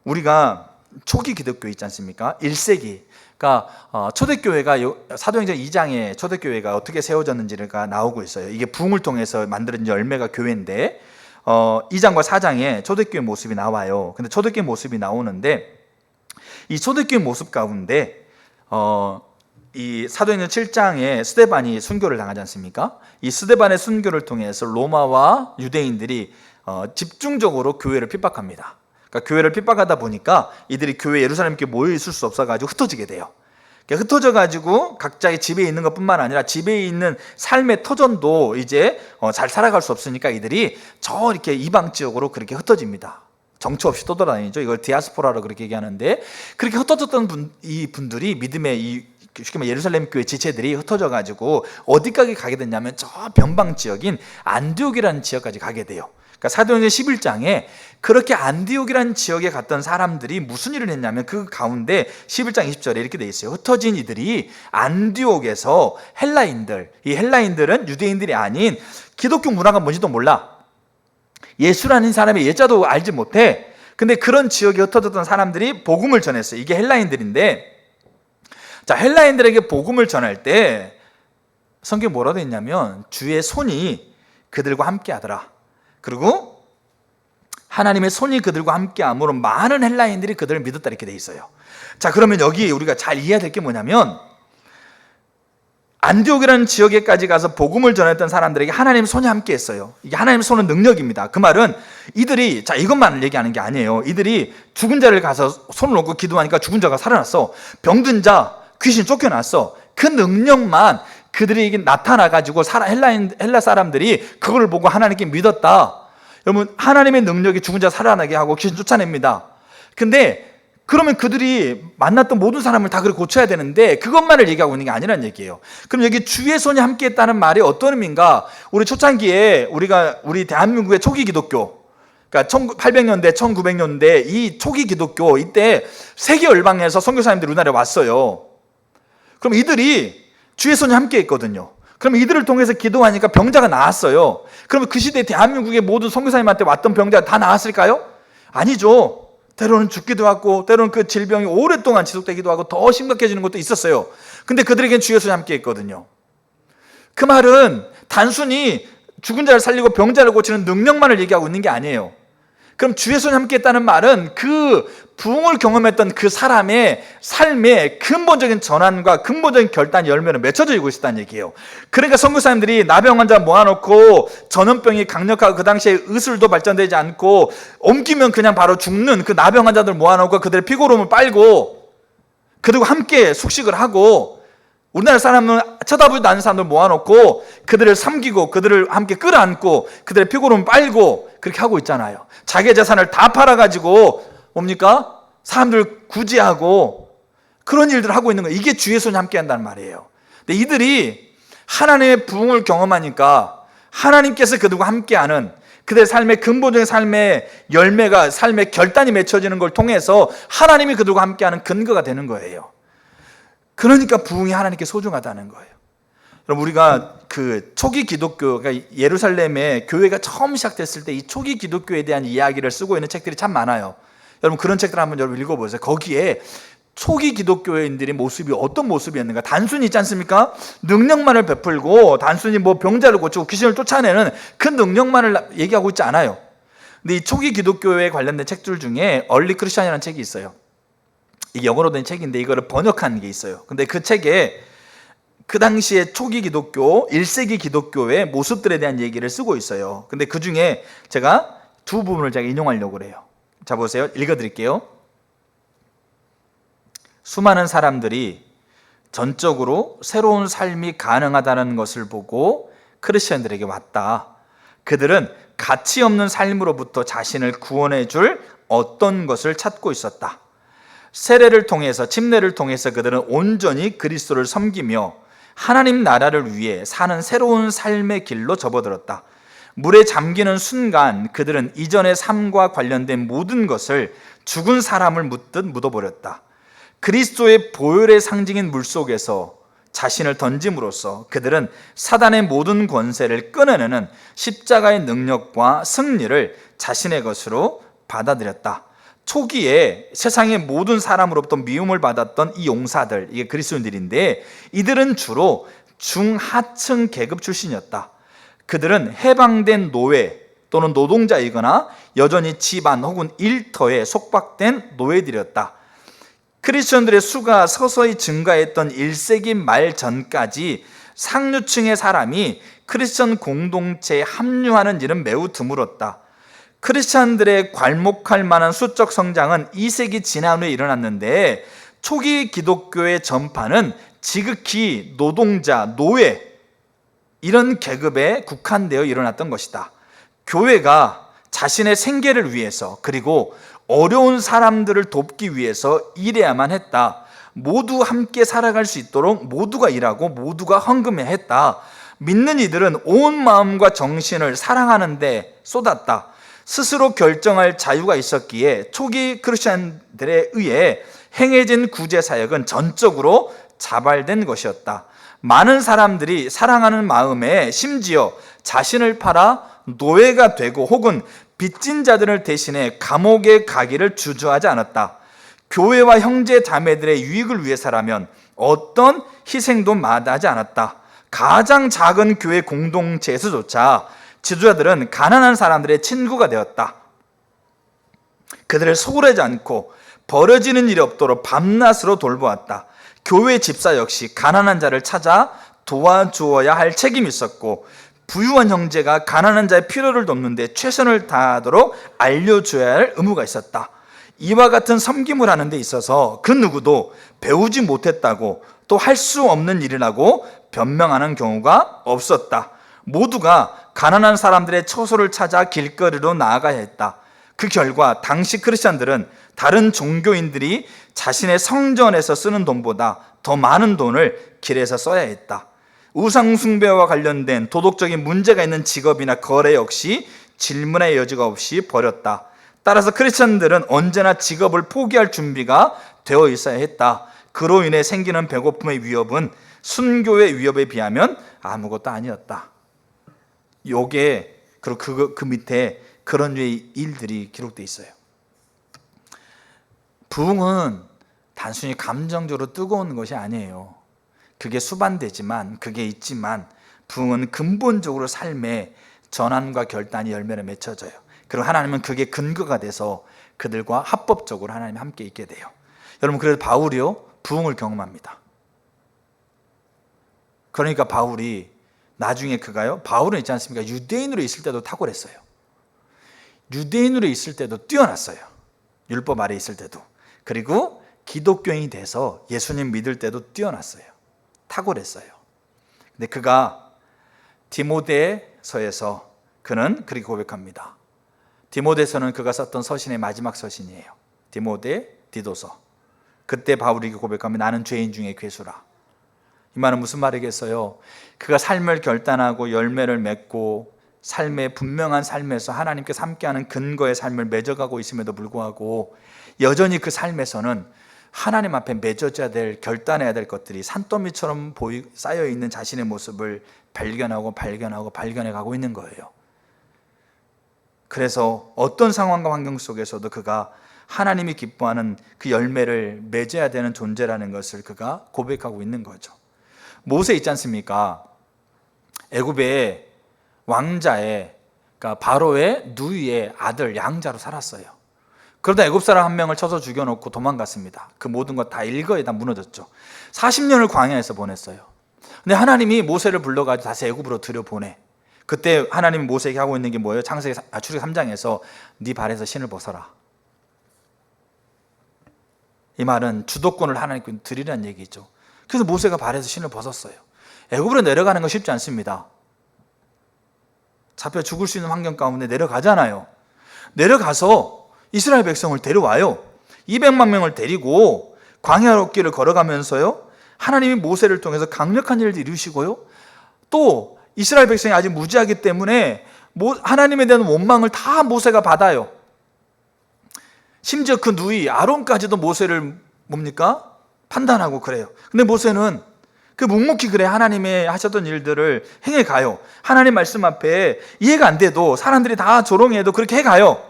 우리가 초기 기독교 있지 않습니까? 1세기 그러니까 초대교회가 사도행전 2장에 초대교회가 어떻게 세워졌는지가 나오고 있어요. 이게 부흥을 통해서 만들어진 열매가 교회인데 2장과 4장에 초대교회 모습이 나와요. 근데 초대교회 모습이 나오는데 이 초대교회 모습 가운데 이 사도행전 7장에 스데반이 순교를 당하지 않습니까? 이 스데반의 순교를 통해서 로마와 유대인들이 집중적으로 교회를 핍박합니다. 그러니까 교회를 핍박하다 보니까 이들이 교회 예루살렘께 모여 있을 수 없어가지고 흩어지게 돼요. 그러니까 흩어져가지고 각자의 집에 있는 것뿐만 아니라 집에 있는 삶의 터전도 이제 잘 살아갈 수 없으니까 이들이 저 이렇게 이방 지역으로 그렇게 흩어집니다. 정처 없이 떠돌아다니죠. 이걸 디아스포라로 그렇게 얘기하는데 그렇게 흩어졌던 이 분들이 믿음의 쉽게 말해 예루살렘 교회 지체들이 흩어져가지고 어디까지 가게 됐냐면 저 변방 지역인 안디옥이라는 지역까지 가게 돼요. 그러니까 사도행전 11장에 그렇게 안디옥이라는 지역에 갔던 사람들이 무슨 일을 했냐면 그 가운데 11장 20절에 이렇게 돼 있어요. 흩어진 이들이 안디옥에서 헬라인들, 이 헬라인들은 유대인들이 아닌 기독교 문화가 뭔지도 몰라. 예수라는 사람의 예자도 알지 못해. 근데 그런 지역에 흩어졌던 사람들이 복음을 전했어요. 이게 헬라인들인데, 자, 헬라인들에게 복음을 전할 때 성경에 뭐라고 했냐면 주의 손이 그들과 함께 하더라. 그리고 하나님의 손이 그들과 함께함으로 많은 헬라인들이 그들을 믿었다 이렇게 돼 있어요. 자, 그러면 여기 우리가 잘 이해해야 될 게 뭐냐면 안디옥이라는 지역에까지 가서 복음을 전했던 사람들에게 하나님의 손이 함께 했어요. 이게 하나님의 손은 능력입니다. 그 말은 이들이 이것만 얘기하는 게 아니에요. 이들이 죽은 자를 가서 손을 놓고 기도하니까 죽은 자가 살아났어. 병든 자, 귀신 쫓겨났어. 그 능력만 그들에게 나타나가지고 헬라 사람들이 그걸 보고 하나님께 믿었다. 여러분, 하나님의 능력이 죽은 자 살아나게 하고 귀신 쫓아냅니다. 근데 그러면 그들이 만났던 모든 사람을 다 그렇게 고쳐야 되는데 그것만을 얘기하고 있는 게 아니란 얘기예요. 그럼 여기 주의 손이 함께 했다는 말이 어떤 의미인가? 우리 초창기에 우리 대한민국의 초기 기독교, 그러니까 1800년대, 1900년대 이 초기 기독교, 이때 세계 열방에서 선교사님들이 우리나라에 왔어요. 그럼 이들이 주의 손이 함께 했거든요. 그럼 이들을 통해서 기도하니까 병자가 나았어요. 그러면 그 시대에 대한민국의 모든 선교사님한테 왔던 병자가 다 나았을까요? 아니죠. 때로는 죽기도 하고 때로는 그 질병이 오랫동안 지속되기도 하고 더 심각해지는 것도 있었어요. 근데 그들에겐 주의 손이 함께 했거든요. 그 말은 단순히 죽은 자를 살리고 병자를 고치는 능력만을 얘기하고 있는 게 아니에요. 그럼 주의 손이 함께 했다는 말은 그 부흥을 경험했던 그 사람의 삶의 근본적인 전환과 근본적인 결단 열매는 맺혀지고 있었다는 얘기예요. 그러니까 선교사님들이 나병 환자 모아놓고 전염병이 강력하고 그 당시에 의술도 발전되지 않고 옮기면 그냥 바로 죽는 그 나병 환자들 모아놓고 그들의 피고름을 빨고 그리고 함께 숙식을 하고 우리나라 사람은 쳐다보지도 않는 사람들 모아놓고 그들을 섬기고 그들을 함께 끌어안고 그들의 피고름을 빨고 그렇게 하고 있잖아요. 자기의 재산을 다 팔아가지고 뭡니까? 사람들 구제하고 그런 일들을 하고 있는 거예요. 이게 주의 손이 함께 한다는 말이에요. 근데 이들이 하나님의 부흥을 경험하니까 하나님께서 그들과 함께하는 그들의 삶의 근본적인 삶의 열매가 삶의 결단이 맺혀지는 걸 통해서 하나님이 그들과 함께하는 근거가 되는 거예요. 그러니까 부흥이 하나님께 소중하다는 거예요. 그럼 우리가 그 초기 기독교, 그러니까 예루살렘의 교회가 처음 시작됐을 때 이 초기 기독교에 대한 이야기를 쓰고 있는 책들이 참 많아요. 여러분 그런 책들 한번 여러분 읽어보세요. 거기에 초기 기독교인들의 모습이 어떤 모습이었는가? 단순히 있지 않습니까? 능력만을 베풀고 단순히 뭐 병자를 고치고 귀신을 쫓아내는 그 능력만을 얘기하고 있지 않아요. 근데 이 초기 기독교에 관련된 책들 중에 얼리 크리스천이라는 책이 있어요. 이게 영어로 된 책인데 이거를 번역한 게 있어요. 근데 그 책에 그 당시에 초기 기독교, 1세기 기독교의 모습들에 대한 얘기를 쓰고 있어요. 근데 그 중에 제가 두 부분을 제가 인용하려고 그래요. 자, 보세요. 읽어드릴게요. 수많은 사람들이 전적으로 새로운 삶이 가능하다는 것을 보고 크리스천들에게 왔다. 그들은 가치 없는 삶으로부터 자신을 구원해 줄 어떤 것을 찾고 있었다. 세례를 통해서, 침례를 통해서 그들은 온전히 그리스도를 섬기며 하나님 나라를 위해 사는 새로운 삶의 길로 접어들었다. 물에 잠기는 순간 그들은 이전의 삶과 관련된 모든 것을 죽은 사람을 묻듯 묻어버렸다. 그리스도의 보혈의 상징인 물속에서 자신을 던짐으로써 그들은 사단의 모든 권세를 끊어내는 십자가의 능력과 승리를 자신의 것으로 받아들였다. 초기에 세상의 모든 사람으로부터 미움을 받았던 이 용사들, 이게 그리스도인들인데, 이들은 주로 중하층 계급 출신이었다. 그들은 해방된 노예 또는 노동자이거나 여전히 집안 혹은 일터에 속박된 노예들이었다. 크리스천들의 수가 서서히 증가했던 1세기 말 전까지 상류층의 사람이 크리스천 공동체에 합류하는 일은 매우 드물었다. 크리스천들의 괄목할 만한 수적 성장은 2세기 지난 후에 일어났는데, 초기 기독교의 전파는 지극히 노동자, 노예, 이런 계급에 국한되어 일어났던 것이다. 교회가 자신의 생계를 위해서, 그리고 어려운 사람들을 돕기 위해서 일해야만 했다. 모두 함께 살아갈 수 있도록 모두가 일하고 모두가 헌금해야 했다. 믿는 이들은 온 마음과 정신을 사랑하는 데 쏟았다. 스스로 결정할 자유가 있었기에 초기 크리스천들에 의해 행해진 구제 사역은 전적으로 자발된 것이었다. 많은 사람들이 사랑하는 마음에 심지어 자신을 팔아 노예가 되고 혹은 빚진 자들을 대신해 감옥에 가기를 주저하지 않았다. 교회와 형제 자매들의 유익을 위해서라면 어떤 희생도 마다하지 않았다. 가장 작은 교회 공동체에서조차 지도자들은 가난한 사람들의 친구가 되었다. 그들을 소홀하지 않고 버려지는 일이 없도록 밤낮으로 돌보았다. 교회 집사 역시 가난한 자를 찾아 도와주어야 할 책임이 있었고, 부유한 형제가 가난한 자의 필요를 돕는데 최선을 다하도록 알려줘야 할 의무가 있었다. 이와 같은 섬김을 하는 데 있어서 그 누구도 배우지 못했다고, 또 할 수 없는 일이라고 변명하는 경우가 없었다. 모두가 가난한 사람들의 처소를 찾아 길거리로 나아가야 했다. 그 결과 당시 크리스천들은 다른 종교인들이 자신의 성전에서 쓰는 돈보다 더 많은 돈을 길에서 써야 했다. 우상 숭배와 관련된 도덕적인 문제가 있는 직업이나 거래 역시 질문의 여지가 없이 버렸다. 따라서 크리스천들은 언제나 직업을 포기할 준비가 되어 있어야 했다. 그로 인해 생기는 배고픔의 위협은 순교의 위협에 비하면 아무것도 아니었다. 요게, 그리고 그 밑에 그런 류의 일들이 기록되어 있어요. 부흥은 단순히 감정적으로 뜨거운 것이 아니에요. 그게 수반되지만, 그게 있지만, 부흥은 근본적으로 삶의 전환과 결단이 열매를 맺혀져요. 그리고 하나님은 그게 근거가 돼서 그들과 합법적으로 하나님이 함께 있게 돼요. 여러분, 그래서 바울이요, 부흥을 경험합니다. 그러니까 바울이 나중에 바울은 있지 않습니까? 유대인으로 있을 때도 탁월했어요. 유대인으로 있을 때도 뛰어났어요. 율법 아래 있을 때도. 그리고 기독교인이 돼서 예수님 믿을 때도 뛰어났어요. 탁월했어요. 근데 그가 디모데서에서 그는 그렇게 고백합니다. 디모데서는 그가 썼던 서신의 마지막 서신이에요. 디모데, 디도서. 그때 바울이 고백하면 나는 죄인 중에 괴수라. 이 말은 무슨 말이겠어요? 그가 삶을 결단하고 열매를 맺고 삶의 분명한 삶에서 하나님께서 함께하는 근거의 삶을 맺어가고 있음에도 불구하고 여전히 그 삶에서는 하나님 앞에 맺어져야 될, 결단해야 될 것들이 산더미처럼 쌓여있는 자신의 모습을 발견해 가고 있는 거예요. 그래서 어떤 상황과 환경 속에서도 그가 하나님이 기뻐하는 그 열매를 맺어야 되는 존재라는 것을 그가 고백하고 있는 거죠. 모세 있지 않습니까? 애굽의 왕자의, 그러니까 바로의 누이의 아들 양자로 살았어요. 그러다 애굽 사람 한 명을 쳐서 죽여놓고 도망갔습니다. 그 모든 것 다 일거에 다 무너졌죠. 40년을 광야에서 보냈어요. 근데 하나님이 모세를 불러가지고 다시 애굽으로 들여보내. 그때 하나님이 모세에게 하고 있는 게 뭐예요? 출애굽 3장에서 네 발에서 신을 벗어라. 이 말은 주도권을 하나님께 드리라는 얘기죠. 그래서 모세가 발에서 신을 벗었어요. 애굽으로 내려가는 거 쉽지 않습니다. 잡혀 죽을 수 있는 환경 가운데 내려가잖아요. 내려가서 이스라엘 백성을 데려와요. 200만 명을 데리고 광야 길을 걸어가면서요, 하나님이 모세를 통해서 강력한 일을 이루시고요, 또 이스라엘 백성이 아직 무지하기 때문에 하나님에 대한 원망을 다 모세가 받아요. 심지어 그 누이 아론까지도 모세를 뭡니까? 판단하고 그래요. 근데 모세는 그 묵묵히 그래 하나님의 하셨던 일들을 행해가요. 하나님 말씀 앞에 이해가 안 돼도 사람들이 다 조롱해도 그렇게 해가요.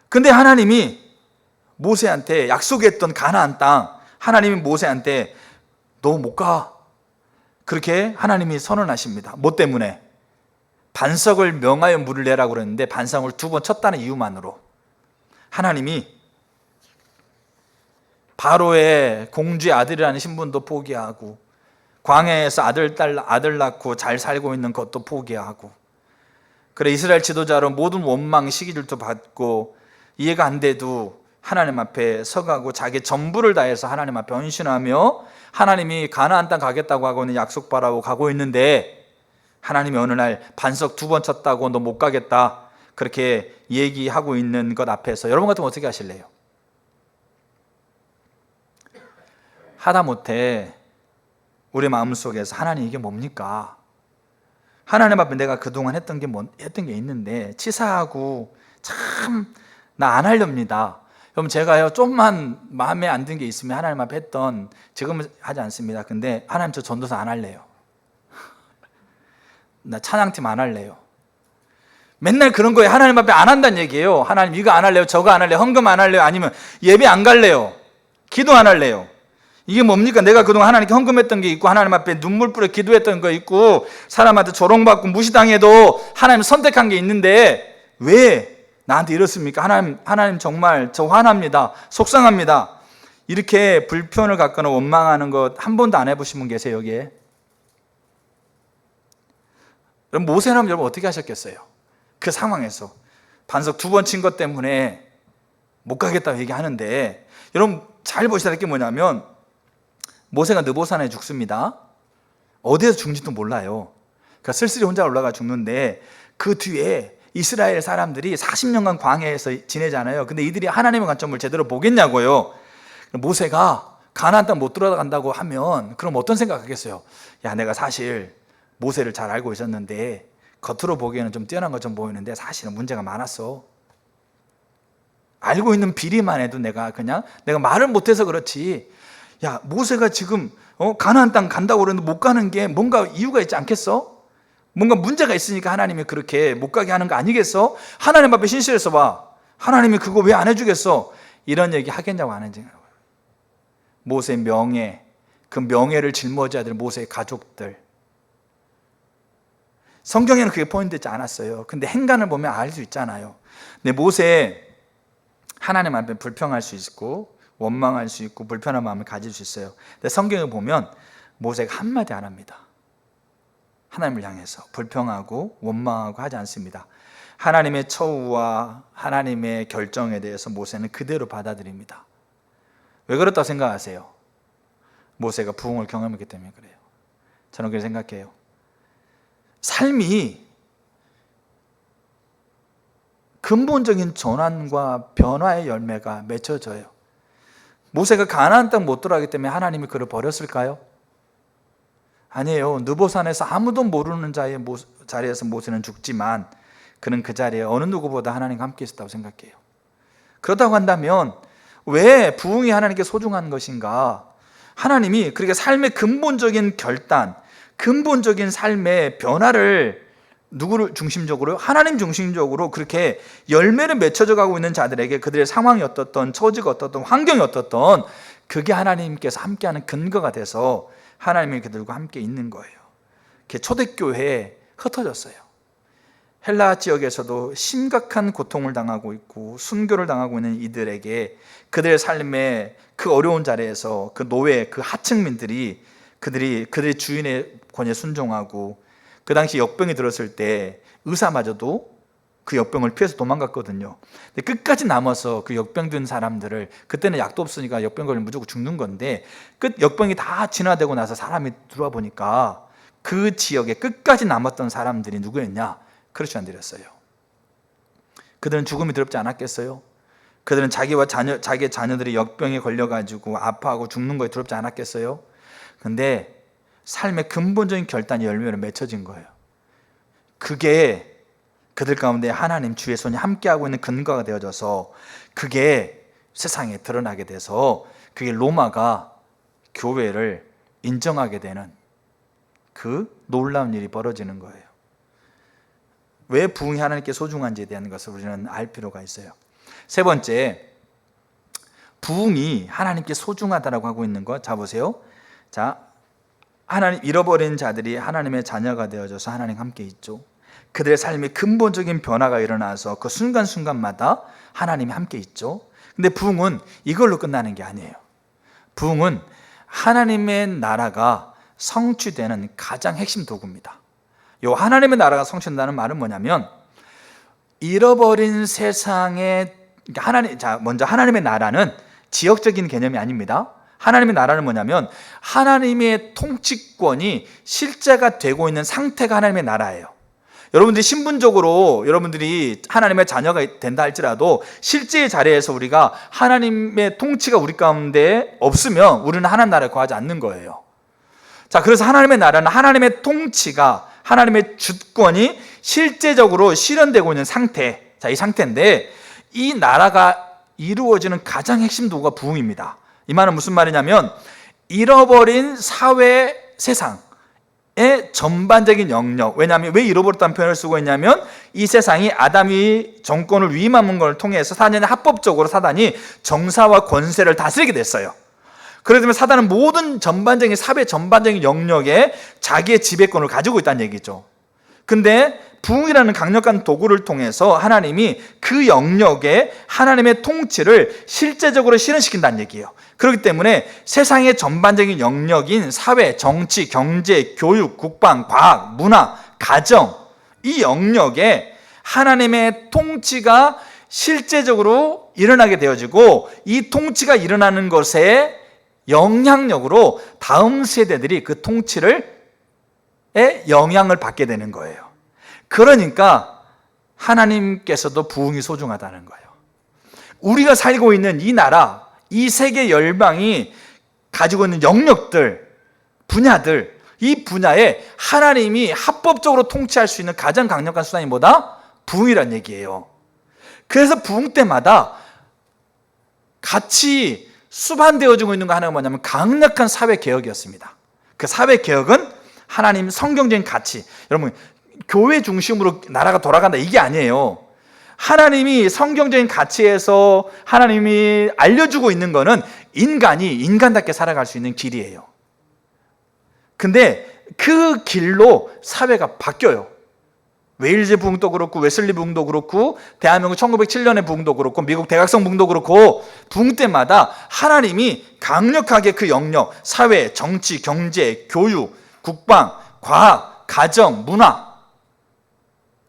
근데 하나님이 모세한테 약속했던 가나안 땅, 하나님이 모세한테 너 못 가, 그렇게 하나님이 선언하십니다. 뭐 때문에? 반석을 명하여 물을 내라고 그랬는데 반석을 2번 쳤다는 이유만으로 하나님이 바로의 공주의 아들이라는 신분도 포기하고, 광야에서 아들 낳고 잘 살고 있는 것도 포기하고, 그래 이스라엘 지도자로 모든 원망 시기들도 받고 이해가 안 돼도 하나님 앞에 서가고 자기 전부를 다해서 하나님 앞에 헌신하며 하나님이 가나안 땅 가겠다고 하고 있는 약속 바라고 가고 있는데, 하나님이 어느 날 반석 2번 쳤다고 너 못 가겠다 그렇게 얘기하고 있는 것 앞에서 여러분 같으면 어떻게 하실래요? 하다못해 우리 마음속에서 하나님 이게 뭡니까? 하나님 앞에 내가 그동안 했던 게 있는데 치사하고 참 나 안 하렵니다. 그럼 제가요 좀만 마음에 안 든 게 있으면 하나님 앞에 했던, 지금은 하지 않습니다. 근데 하나님 저 전도사 안 할래요. 나 찬양팀 안 할래요. 맨날 그런 거에 하나님 앞에 안 한다는 얘기예요. 하나님 이거 안 할래요, 저거 안 할래요, 헌금 안 할래요, 아니면 예배 안 갈래요, 기도 안 할래요. 이게 뭡니까? 내가 그동안 하나님께 헌금했던 게 있고 하나님 앞에 눈물 뿌려 기도했던 거 있고 사람한테 조롱받고 무시당해도 하나님 선택한 게 있는데 왜 나한테 이렇습니까? 하나님 정말 저 화납니다, 속상합니다, 이렇게 불편을 갖거나 원망하는 것 한 번도 안 해보신 분 계세요 여기에? 그럼 모세라면 여러분 어떻게 하셨겠어요? 그 상황에서 반석 2번 친 것 때문에 못 가겠다고 얘기하는데, 여러분 잘 보셔야 될 게 뭐냐면 모세가 느보산에 죽습니다. 어디에서 죽는지도 몰라요. 그러니까 쓸쓸히 혼자 올라가 죽는데 그 뒤에 이스라엘 사람들이 40년간 광야에서 지내잖아요. 근데 이들이 하나님의 관점을 제대로 보겠냐고요. 모세가 가나안 땅 못 들어간다고 하면 그럼 어떤 생각하겠어요? 야, 내가 사실 모세를 잘 알고 있었는데 겉으로 보기에는 좀 뛰어난 것처럼 보이는데 사실은 문제가 많았어. 알고 있는 비리만 해도 내가 말을 못해서 그렇지. 야, 모세가 지금 가나안 땅 간다고 그러는데 못 가는 게 뭔가 이유가 있지 않겠어? 뭔가 문제가 있으니까 하나님이 그렇게 못 가게 하는 거 아니겠어? 하나님 앞에 신실해서 봐. 하나님이 그거 왜 안 해주겠어? 이런 얘기 하겠냐고 안 하냐고. 모세의 명예, 그 명예를 짊어져야 될 모세의 가족들. 성경에는 그게 포인트되지 않았어요. 근데 행간을 보면 알 수 있잖아요. 근데 모세 하나님 앞에 불평할 수 있고 원망할 수 있고 불편한 마음을 가질 수 있어요. 근데 성경을 보면 모세가 한마디 안 합니다. 하나님을 향해서 불평하고 원망하고 하지 않습니다. 하나님의 처우와 하나님의 결정에 대해서 모세는 그대로 받아들입니다. 왜 그렇다고 생각하세요? 모세가 부흥을 경험했기 때문에 그래요. 저는 그렇게 생각해요. 삶이 근본적인 전환과 변화의 열매가 맺혀져요. 모세가 가나안 땅 못 들어가기 때문에 하나님이 그를 버렸을까요? 아니에요. 느보산에서 아무도 모르는 자리에서 모세는 죽지만 그는 그 자리에 어느 누구보다 하나님과 함께 있었다고 생각해요. 그렇다고 한다면 왜 부흥이 하나님께 소중한 것인가? 하나님이 그렇게 삶의 근본적인 결단, 근본적인 삶의 변화를 누구를 중심적으로? 하나님 중심적으로 그렇게 열매를 맺혀져 가고 있는 자들에게 그들의 상황이 어떻든 처지가 어떻든 환경이 어떻든 그게 하나님께서 함께하는 근거가 돼서 하나님이 그들과 함께 있는 거예요. 초대교회에 흩어졌어요. 헬라 지역에서도 심각한 고통을 당하고 있고 순교를 당하고 있는 이들에게 그들의 삶의 그 어려운 자리에서 그 노예, 그 하층민들이 그들의 주인의 권위에 순종하고, 그 당시 역병이 들었을 때 의사마저도 그 역병을 피해서 도망갔거든요. 근데 끝까지 남아서 그 역병 든 사람들을, 그때는 약도 없으니까 역병 걸리면 무조건 죽는 건데, 역병이 다 진화되고 나서 사람이 들어와 보니까 그 지역에 끝까지 남았던 사람들이 누구였냐? 크리스천들이었어요. 그들은 죽음이 두렵지 않았겠어요? 그들은 자기의 자녀들이 역병에 걸려가지고 아파하고 죽는 거에 두렵지 않았겠어요? 근데 삶의 근본적인 결단이 열매로 맺혀진 거예요. 그게 그들 가운데 하나님 주의 손이 함께하고 있는 근거가 되어져서 그게 세상에 드러나게 돼서 그게 로마가 교회를 인정하게 되는 그 놀라운 일이 벌어지는 거예요. 왜 부흥이 하나님께 소중한지에 대한 것을 우리는 알 필요가 있어요. 세 번째, 부흥이 하나님께 소중하다라고 하고 있는 것, 자 보세요. 자, 하나님 잃어버린 자들이 하나님의 자녀가 되어져서 하나님 함께 있죠. 그들의 삶에 근본적인 변화가 일어나서 그 순간순간마다 하나님이 함께 있죠. 근데 부흥은 이걸로 끝나는 게 아니에요. 부흥은 하나님의 나라가 성취되는 가장 핵심 도구입니다. 요 하나님의 나라가 성취된다는 말은 뭐냐면, 잃어버린 세상에 먼저 하나님의 나라는 지역적인 개념이 아닙니다. 하나님의 나라는 뭐냐면 하나님의 통치권이 실제가 되고 있는 상태가 하나님의 나라예요. 여러분들이 신분적으로 여러분들이 하나님의 자녀가 된다 할지라도 실제의 자리에서 우리가 하나님의 통치가 우리 가운데 없으면 우리는 하나님 나라에 거하지 않는 거예요. 자, 그래서 하나님의 나라는 하나님의 통치가, 하나님의 주권이 실제적으로 실현되고 있는 상태, 자, 이 상태인데, 이 나라가 이루어지는 가장 핵심 도구가 부흥입니다. 이 말은 무슨 말이냐면, 잃어버린 사회, 세상의 전반적인 영역, 왜냐하면 왜 잃어버렸다는 표현을 쓰고 있냐면, 이 세상이 아담이 정권을 위임한 걸 통해서 사단이 합법적으로 정사와 권세를 다스리게 됐어요. 그렇기 때문에 사단은 모든 전반적인 사회 전반적인 영역에 자기의 지배권을 가지고 있다는 얘기죠. 근데 부흥이라는 강력한 도구를 통해서 하나님이 그 영역에 하나님의 통치를 실제적으로 실현시킨다는 얘기예요. 그렇기 때문에 세상의 전반적인 영역인 사회, 정치, 경제, 교육, 국방, 과학, 문화, 가정, 이 영역에 하나님의 통치가 실제적으로 일어나게 되어지고, 이 통치가 일어나는 것에 영향력으로 다음 세대들이 그 통치를 영향을 받게 되는 거예요. 그러니까 하나님께서도 부흥이 소중하다는 거예요. 우리가 살고 있는 이 나라, 이 세계 열방이 가지고 있는 영역들, 분야들, 이 분야에 하나님이 합법적으로 통치할 수 있는 가장 강력한 수단이 뭐다? 부흥이란 얘기예요. 그래서 부흥 때마다 같이 수반되어지고 있는 거 하나가 뭐냐면 강력한 사회개혁이었습니다. 그 사회개혁은 하나님 성경적인 가치, 여러분 교회 중심으로 나라가 돌아간다 이게 아니에요. 하나님이 성경적인 가치에서 하나님이 알려주고 있는 거는 인간이 인간답게 살아갈 수 있는 길이에요. 근데 그 길로 사회가 바뀌어요. 웨일즈 부흥도 그렇고 웨슬리 부흥도 그렇고 대한민국 1907년의 부흥도 그렇고 미국 대각성 부흥도 그렇고 부흥 때마다 하나님이 강력하게 그 영역, 사회, 정치, 경제, 교육, 국방, 과학, 가정, 문화,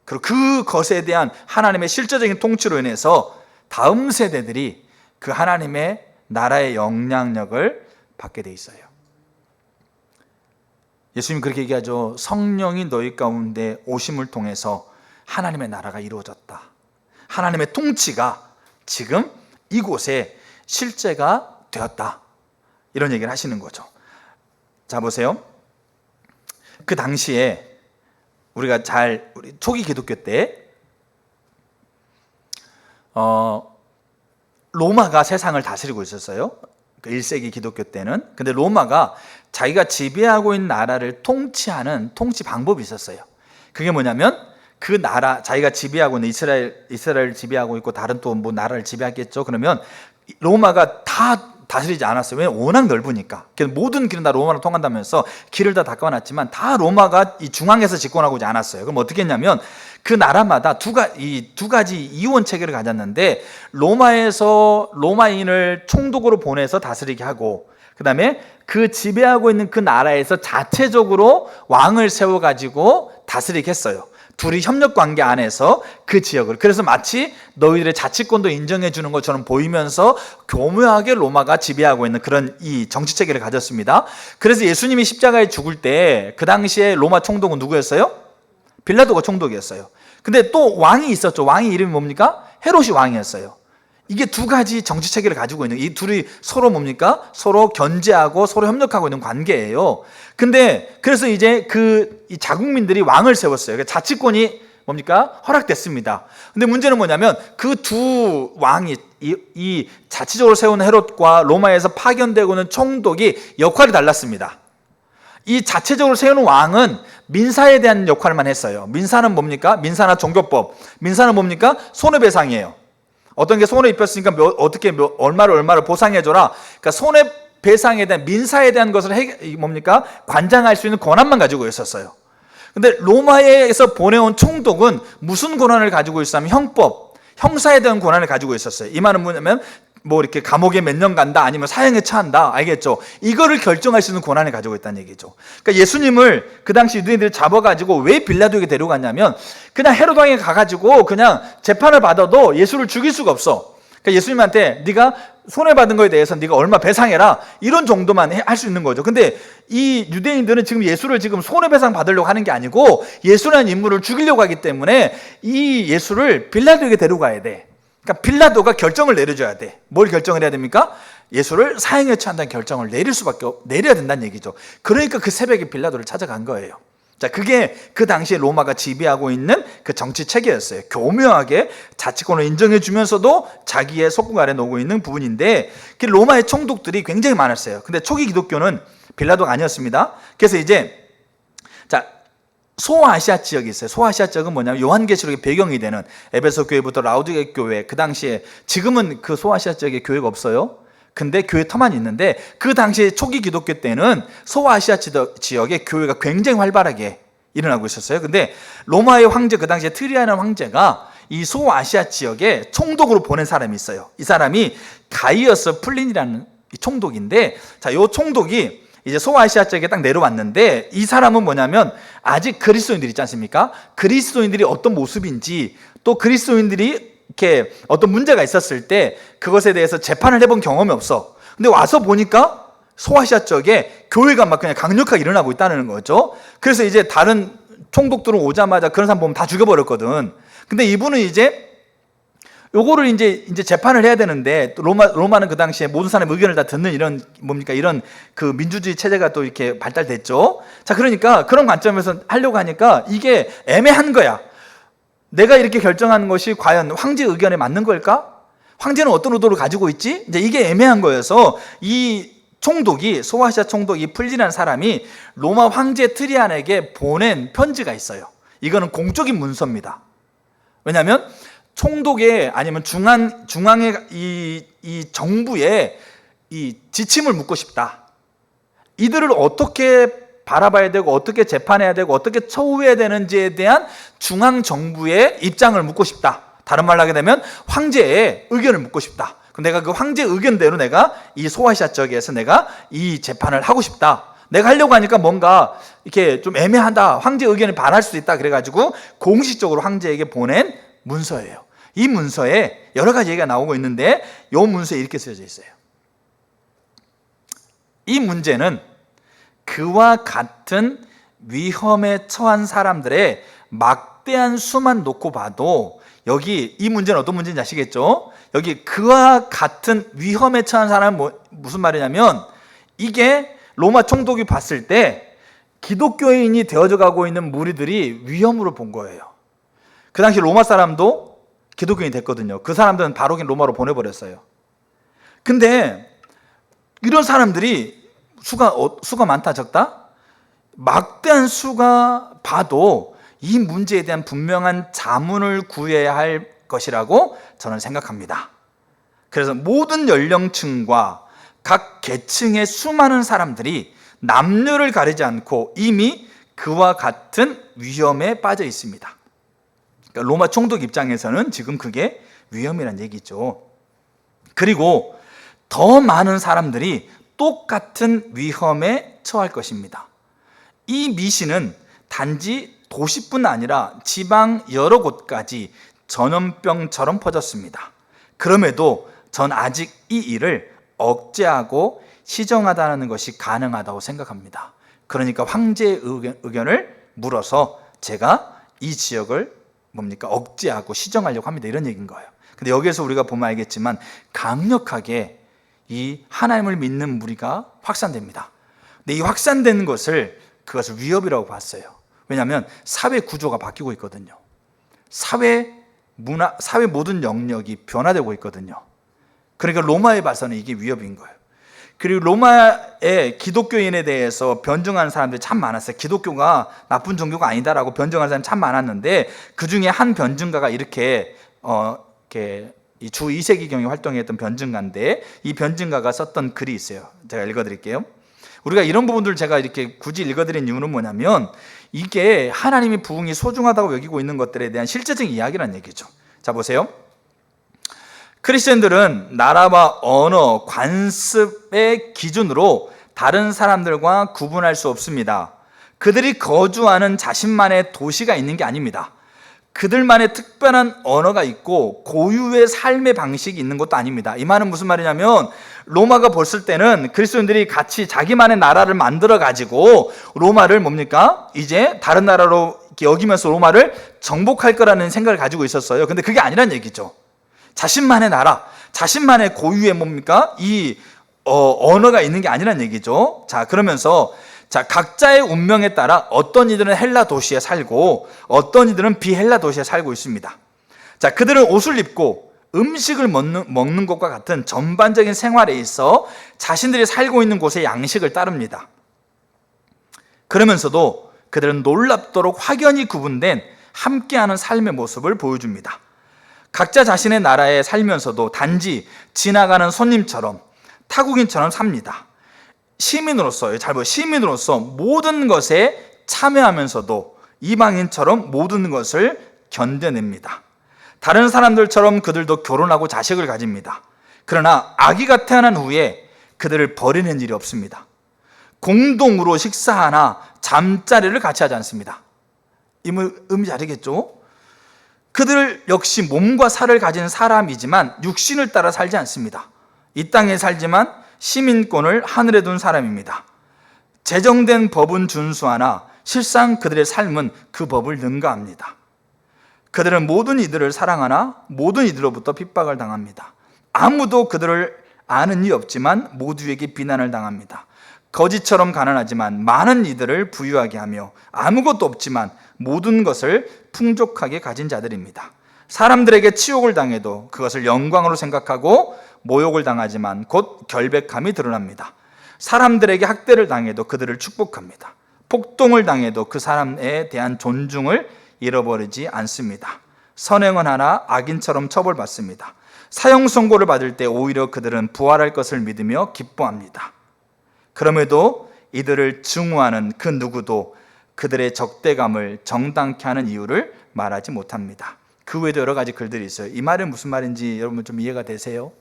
그리고 그것에 대한 하나님의 실제적인 통치로 인해서 다음 세대들이 그 하나님의 나라의 영향력을 받게 돼 있어요. 예수님이 그렇게 얘기하죠. 성령이 너희 가운데 오심을 통해서 하나님의 나라가 이루어졌다. 하나님의 통치가 지금 이곳에 실제가 되었다. 이런 얘기를 하시는 거죠. 자, 보세요. 그 당시에 우리 초기 기독교 때 로마가 세상을 다스리고 있었어요. 1세기 기독교 때는. 근데 로마가 자기가 지배하고 있는 나라를 통치하는 통치 방법이 있었어요. 그게 뭐냐면 그 나라, 자기가 지배하고 있는 이스라엘 지배하고 있고 다른 또 뭐 나라를 지배하겠죠. 그러면 로마가 다 다스리지 않았어요. 왜냐면 워낙 넓으니까. 모든 길은 다 로마로 통한다면서 길을 다 닦아놨지만 다 로마가 이 중앙에서 집권하고 있지 않았어요. 그럼 어떻게 했냐면 그 나라마다 두 가지 이원 체계를 가졌는데, 로마에서 로마인을 총독으로 보내서 다스리게 하고, 그 다음에 그 지배하고 있는 그 나라에서 자체적으로 왕을 세워가지고 다스리게 했어요. 둘이 협력 관계 안에서 그 지역을, 그래서 마치 너희들의 자치권도 인정해 주는 것처럼 보이면서 교묘하게 로마가 지배하고 있는 그런 이 정치 체계를 가졌습니다. 그래서 예수님이 십자가에 죽을 때 그 당시에 로마 총독은 누구였어요? 빌라도가 총독이었어요. 근데 또 왕이 있었죠. 왕의 이름이 뭡니까? 헤롯이 왕이었어요. 이게 두 가지 정치 체계를 가지고 있는, 이 둘이 서로 뭡니까? 서로 견제하고 서로 협력하고 있는 관계예요. 근데 그래서 이제 이 자국민들이 왕을 세웠어요. 그러니까 자치권이 뭡니까? 허락됐습니다. 근데 문제는 뭐냐면 그 두 왕이 이 자치적으로 세운 헤롯과 로마에서 파견되고 있는 총독이 역할이 달랐습니다. 이 자체적으로 세우는 왕은 민사에 대한 역할만 했어요. 민사는 뭡니까? 민사나 종교법. 민사는 뭡니까? 손해배상이에요. 어떤 게 손해 입혔으니까 얼마를 보상해줘라. 그러니까 손해배상에 대한, 민사에 대한 것을 뭡니까? 관장할 수 있는 권한만 가지고 있었어요. 근데 로마에서 보내온 총독은 무슨 권한을 가지고 있었냐면 형법, 형사에 대한 권한을 가지고 있었어요. 이 말은 뭐냐면 이렇게 감옥에 몇 년 간다, 아니면 사형에 처한다, 알겠죠? 이거를 결정할 수 있는 권한을 가지고 있다는 얘기죠. 그러니까 예수님을 그 당시 유대인들이 잡아가지고 왜 빌라도에게 데려갔냐면, 그냥 헤롯 왕에 가가지고 그냥 재판을 받아도 예수를 죽일 수가 없어. 그러니까 예수님한테 네가 손해받은 거에 대해서 네가 얼마 배상해라, 이런 정도만 할 수 있는 거죠. 근데 이 유대인들은 지금 예수를 지금 손해배상 받으려고 하는 게 아니고 예수라는 인물을 죽이려고 하기 때문에 이 예수를 빌라도에게 데려가야 돼. 그러니까 빌라도가 결정을 내려줘야 돼. 뭘 결정을 해야 됩니까? 예수를 사형에 처한다는 결정을 내려야 된다는 얘기죠. 그러니까 그 새벽에 빌라도를 찾아간 거예요. 자, 그게 그 당시에 로마가 지배하고 있는 그 정치 체계였어요. 교묘하게 자치권을 인정해 주면서도 자기의 속국 아래 놓고 있는 부분인데, 그 로마의 총독들이 굉장히 많았어요. 근데 초기 기독교는 빌라도가 아니었습니다. 그래서 이제 소아시아 지역이 있어요. 소아시아 지역은 뭐냐면 요한계시록의 배경이 되는 에베소 교회부터 라우디게 교회, 그 당시에, 지금은 그 소아시아 지역에 교회가 없어요. 근데 교회 터만 있는데, 그 당시에 초기 기독교 때는 소아시아 지역에 교회가 굉장히 활발하게 일어나고 있었어요. 근데 로마의 황제, 그 당시에 트리아는 황제가 이 소아시아 지역에 총독으로 보낸 사람이 있어요. 이 사람이 가이어스 플린이라는 총독인데, 자, 요 총독이 이제 소아시아 지역에 딱 내려왔는데, 이 사람은 뭐냐면 아직 그리스도인들 있지 않습니까? 그리스도인들이 어떤 모습인지, 또 그리스도인들이 이렇게 어떤 문제가 있었을 때 그것에 대해서 재판을 해본 경험이 없어. 근데 와서 보니까 소아시아 쪽에 교회가 막 그냥 강력하게 일어나고 있다는 거죠. 그래서 이제 다른 총독들은 오자마자 그런 사람 보면 다 죽여버렸거든. 근데 이분은 이제 요거를 이제 재판을 해야 되는데, 로마는 그 당시에 모든 사람의 의견을 다 듣는 이런 이런 그 민주주의 체제가 또 이렇게 발달됐죠. 자, 그러니까 그런 관점에서 하려고 하니까 이게 애매한 거야. 내가 이렇게 결정하는 것이 과연 황제 의견에 맞는 걸까? 황제는 어떤 의도를 가지고 있지? 이제 이게 애매한 거여서 이 총독이, 소아시아 총독이 플린이라는 사람이 로마 황제 트리안에게 보낸 편지가 있어요. 이거는 공적인 문서입니다. 왜냐하면 총독의, 아니면 중앙의 이 정부의 이 지침을 묻고 싶다. 이들을 어떻게 바라봐야 되고 어떻게 재판해야 되고 어떻게 처우해야 되는지에 대한 중앙 정부의 입장을 묻고 싶다. 다른 말로 하게 되면 황제의 의견을 묻고 싶다. 내가 그 황제 의견대로 내가 이 소아시아 지역에서 내가 이 재판을 하고 싶다. 내가 하려고 하니까 뭔가 이렇게 좀 애매하다. 황제 의견에 반할 수도 있다. 그래가지고 공식적으로 황제에게 보낸 문서예요. 이 문서에 여러 가지 얘기가 나오고 있는데, 이 문서에 이렇게 쓰여져 있어요. 이 문제는 그와 같은 위험에 처한 사람들의 막대한 수만 놓고 봐도, 여기 이 문제는 어떤 문제인지 아시겠죠? 여기 그와 같은 위험에 처한 사람은 무슨 말이냐면, 이게 로마 총독이 봤을 때 기독교인이 되어져 가고 있는 무리들이 위험으로 본 거예요. 그 당시 로마 사람도 기독교인이 됐거든요. 그 사람들은 바로 로마로 보내버렸어요. 근데 이런 사람들이 수가 많다 적다? 막대한 수가 봐도 이 문제에 대한 분명한 자문을 구해야 할 것이라고 저는 생각합니다. 그래서 모든 연령층과 각 계층의 수많은 사람들이 남녀를 가리지 않고 이미 그와 같은 위험에 빠져 있습니다. 그러니까 로마 총독 입장에서는 지금 그게 위험이란 얘기죠. 그리고 더 많은 사람들이 똑같은 위험에 처할 것입니다. 이 미신은 단지 도시뿐 아니라 지방 여러 곳까지 전염병처럼 퍼졌습니다. 그럼에도 전 아직 이 일을 억제하고 시정하다는 것이 가능하다고 생각합니다. 그러니까 황제의 의견을 물어서 제가 이 지역을 억제하고 시정하려고 합니다. 이런 얘기인 거예요. 근데 여기에서 우리가 보면 알겠지만 강력하게 이 하나님을 믿는 무리가 확산됩니다. 근데 이 확산되는 그것을 위협이라고 봤어요. 왜냐하면 사회 구조가 바뀌고 있거든요. 사회 문화, 사회 모든 영역이 변화되고 있거든요. 그러니까 로마에 봐서는 이게 위협인 거예요. 그리고 로마의 기독교인에 대해서 변증하는 사람들이 참 많았어요. 기독교가 나쁜 종교가 아니다라고 변증하는 사람이 참 많았는데 그 중에 한 변증가가 이렇게 이 주 2세기경에 활동했던 변증가인데 이 변증가가 썼던 글이 있어요. 제가 읽어드릴게요. 우리가 이런 부분들을 제가 이렇게 굳이 읽어드린 이유는 뭐냐면 이게 하나님의 부흥이 소중하다고 여기고 있는 것들에 대한 실제적인 이야기라는 얘기죠. 자, 보세요. 크리스천들은 나라와 언어, 관습의 기준으로 다른 사람들과 구분할 수 없습니다. 그들이 거주하는 자신만의 도시가 있는 게 아닙니다. 그들만의 특별한 언어가 있고 고유의 삶의 방식이 있는 것도 아닙니다. 이 말은 무슨 말이냐면 로마가 봤을 때는 그리스도인들이 같이 자기만의 나라를 만들어 가지고 로마를 이제 다른 나라로 여기면서 로마를 정복할 거라는 생각을 가지고 있었어요. 근데 그게 아니란 얘기죠. 자신만의 나라, 자신만의 고유의 언어가 있는 게 아니란 얘기죠. 자, 그러면서 각자의 운명에 따라 어떤 이들은 헬라 도시에 살고 어떤 이들은 비헬라 도시에 살고 있습니다. 자, 그들은 옷을 입고 음식을 먹는 것과 같은 전반적인 생활에 있어 자신들이 살고 있는 곳의 양식을 따릅니다. 그러면서도 그들은 놀랍도록 확연히 구분된 함께하는 삶의 모습을 보여줍니다. 각자 자신의 나라에 살면서도 단지 지나가는 손님처럼 타국인처럼 삽니다. 시민으로서 모든 것에 참여하면서도 이방인처럼 모든 것을 견뎌냅니다. 다른 사람들처럼 그들도 결혼하고 자식을 가집니다. 그러나 아기가 태어난 후에 그들을 버리는 일이 없습니다. 공동으로 식사하나 잠자리를 같이 하지 않습니다. 이 의미 잘 알겠죠? 그들 역시 몸과 살을 가진 사람이지만 육신을 따라 살지 않습니다. 이 땅에 살지만 시민권을 하늘에 둔 사람입니다. 제정된 법은 준수하나 실상 그들의 삶은 그 법을 능가합니다. 그들은 모든 이들을 사랑하나 모든 이들로부터 핍박을 당합니다. 아무도 그들을 아는 이 없지만 모두에게 비난을 당합니다. 거지처럼 가난하지만 많은 이들을 부유하게 하며 아무것도 없지만 모든 것을 풍족하게 가진 자들입니다. 사람들에게 치욕을 당해도 그것을 영광으로 생각하고 모욕을 당하지만 곧 결백함이 드러납니다. 사람들에게 학대를 당해도 그들을 축복합니다. 폭동을 당해도 그 사람에 대한 존중을 잃어버리지 않습니다. 선행은 하나 악인처럼 처벌받습니다. 사형 선고를 받을 때 오히려 그들은 부활할 것을 믿으며 기뻐합니다. 그럼에도 이들을 증오하는 그 누구도 그들의 적대감을 정당케 하는 이유를 말하지 못합니다. 그 외에도 여러 가지 글들이 있어요. 이 말은 무슨 말인지 여러분 좀 이해가 되세요?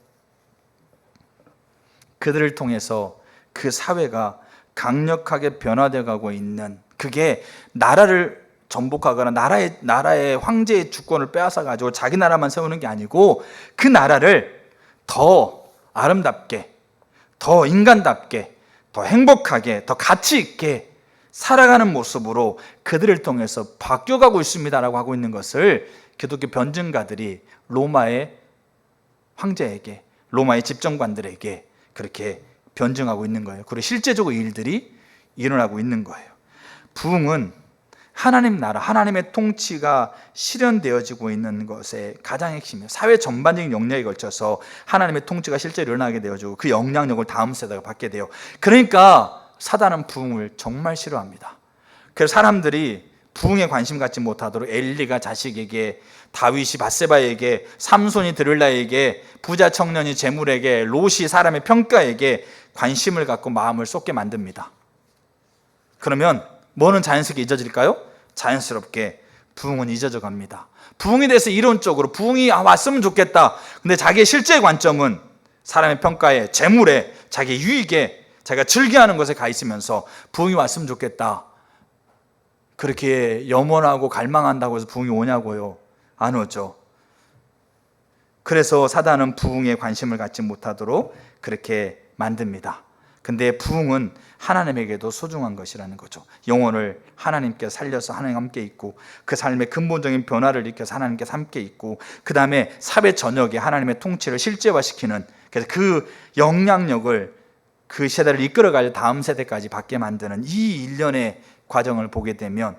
그들을 통해서 그 사회가 강력하게 변화되어 가고 있는, 그게 나라를 정복하거나 나라의 황제의 주권을 빼앗아 가지고 자기 나라만 세우는 게 아니고 그 나라를 더 아름답게, 더 인간답게, 더 행복하게, 더 가치 있게 살아가는 모습으로 그들을 통해서 바뀌어가고 있습니다라고 하고 있는 것을 기독교 변증가들이 로마의 황제에게, 로마의 집정관들에게 그렇게 변증하고 있는 거예요. 그리고 실제적으로 일들이 일어나고 있는 거예요. 부흥은 하나님 나라, 하나님의 통치가 실현되어지고 있는 것의 가장 핵심이에요. 사회 전반적인 영역에 걸쳐서 하나님의 통치가 실제로 일어나게 되어지고 그 영향력을 다음 세대가 받게 돼요. 그러니까 사단은 부흥을 정말 싫어합니다. 그래서 사람들이 부흥에 관심 갖지 못하도록 엘리가 자식에게, 다윗이 밧세바에게, 삼손이 드릴라에게, 부자 청년이 재물에게, 롯이 사람의 평가에게 관심을 갖고 마음을 쏟게 만듭니다. 그러면 뭐는 자연스럽게 잊어질까요? 자연스럽게 부흥은 잊어져 갑니다. 부흥에 대해서 이론적으로 부흥이 왔으면 좋겠다. 근데 자기의 실제 관점은 사람의 평가에, 재물에, 자기의 유익에, 자기가 즐겨하는 것에 가 있으면서 부흥이 왔으면 좋겠다. 그렇게 염원하고 갈망한다고 해서 부흥이 오냐고요? 안 오죠. 그래서 사단은 부흥에 관심을 갖지 못하도록 그렇게 만듭니다. 근데 부흥은 하나님에게도 소중한 것이라는 거죠. 영혼을 하나님께 살려서 하나님 함께 있고, 그 삶의 근본적인 변화를 일으켜서 하나님께 함께 있고, 그 다음에 사회 전역에 하나님의 통치를 실제화시키는, 그래서 그 영향력을 그 세대를 이끌어가려 다음 세대까지 받게 만드는 이 일련의 과정을 보게 되면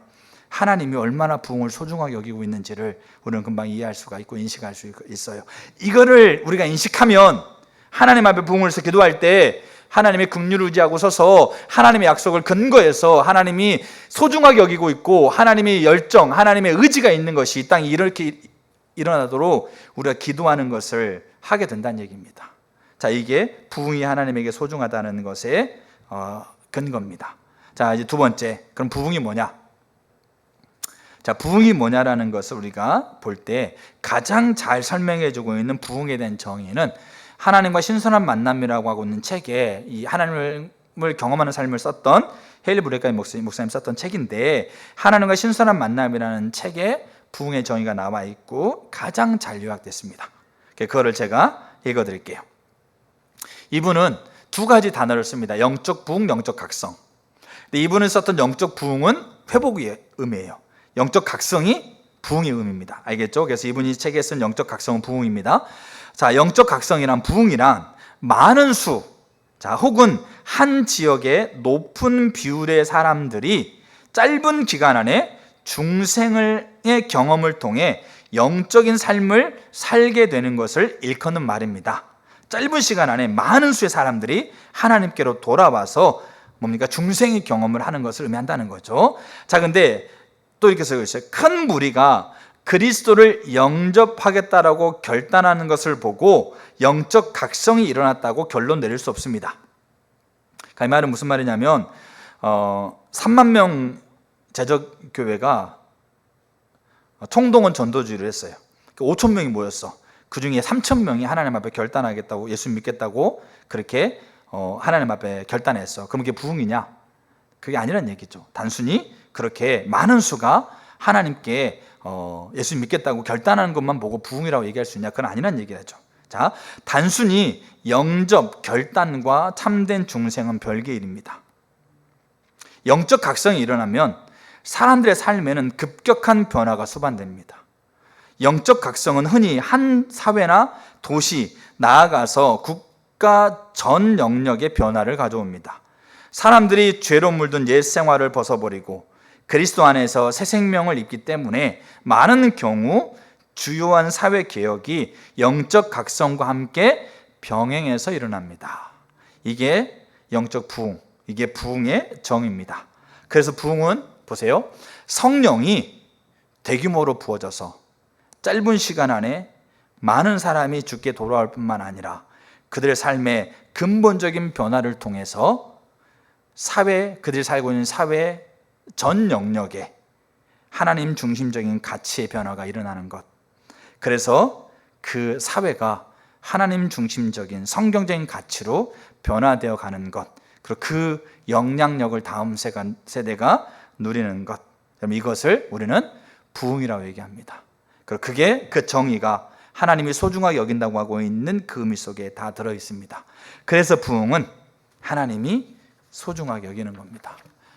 하나님이 얼마나 부흥을 소중하게 여기고 있는지를 우리는 금방 이해할 수가 있고 인식할 수 있어요. 이거를 우리가 인식하면 하나님 앞에 부흥을 해서 기도할 때 하나님의 긍휼을 의지하고 서서 하나님의 약속을 근거해서 하나님이 소중하게 여기고 있고 하나님의 열정, 하나님의 의지가 있는 것이 이 땅에 이렇게 일어나도록 우리가 기도하는 것을 하게 된다는 얘기입니다. 자, 이게 부흥이 하나님에게 소중하다는 것의 근거입니다. 자, 이제 두 번째, 그럼 부흥이 뭐냐? 자, 부흥이 뭐냐라는 것을 우리가 볼 때 가장 잘 설명해 주고 있는 부흥에 대한 정의는 하나님과 신선한 만남이라고 하고 있는 책에 이 하나님을 경험하는 삶을 썼던 헤일리 브레이커 목사님 썼던 책인데, 하나님과 신선한 만남이라는 책에 부흥의 정의가 나와 있고 가장 잘 요약됐습니다. 그거를 제가 읽어 드릴게요. 이분은 두 가지 단어를 씁니다. 영적 부흥, 영적 각성. 근데 이분은 썼던 영적 부흥은 회복의 의미예요. 영적 각성이 부흥의 의미입니다. 알겠죠? 그래서 이분이 책에 쓴 영적 각성은 부흥입니다. 자, 영적 각성이란 부흥이란 많은 수, 자, 혹은 한 지역의 높은 비율의 사람들이 짧은 기간 안에 중생의 경험을 통해 영적인 삶을 살게 되는 것을 일컫는 말입니다. 짧은 시간 안에 많은 수의 사람들이 하나님께로 돌아와서 뭡니까? 중생의 경험을 하는 것을 의미한다는 거죠. 자, 근데 또 이렇게 쓰고 있어요. 큰 무리가 그리스도를 영접하겠다라고 결단하는 것을 보고 영적 각성이 일어났다고 결론 내릴 수 없습니다. 이 말은 무슨 말이냐면 3만 명 제적교회가 총동원 전도주의를 했어요. 5천 명이 모였어. 그 중에 3천 명이 하나님 앞에 결단하겠다고, 예수 믿겠다고 그렇게 하나님 앞에 결단했어. 그럼 그게 부흥이냐? 그게 아니란 얘기죠. 단순히 그렇게 많은 수가 하나님께 예수 믿겠다고 결단하는 것만 보고 부흥이라고 얘기할 수 있냐? 그건 아니란 얘기죠. 자, 단순히 영접, 결단과 참된 중생은 별개의 일입니다. 영적 각성이 일어나면 사람들의 삶에는 급격한 변화가 수반됩니다. 영적 각성은 흔히 한 사회나 도시, 나아가서 국가 전 영역의 변화를 가져옵니다. 사람들이 죄로 물든 옛 생활을 벗어버리고 그리스도 안에서 새 생명을 입기 때문에 많은 경우 주요한 사회 개혁이 영적 각성과 함께 병행해서 일어납니다. 이게 영적 부흥, 이게 부흥의 정의입니다. 그래서 부흥은 보세요, 성령이 대규모로 부어져서 짧은 시간 안에 많은 사람이 주께 돌아올 뿐만 아니라 그들의 삶의 근본적인 변화를 통해서 그들이 살고 있는 사회 전 영역에 하나님 중심적인 가치의 변화가 일어나는 것. 그래서 그 사회가 하나님 중심적인 성경적인 가치로 변화되어 가는 것, 그리고 그 영향력을 다음 세대가 누리는 것, 이것을 우리는 부흥이라고 얘기합니다. 그리고 그게 그 정의가 하나님이 소중하게 여긴다고 하고 있는 그 의미 속에 다 들어 있습니다. 그래서 부흥은 하나님이 소중하게 여기는 겁니다.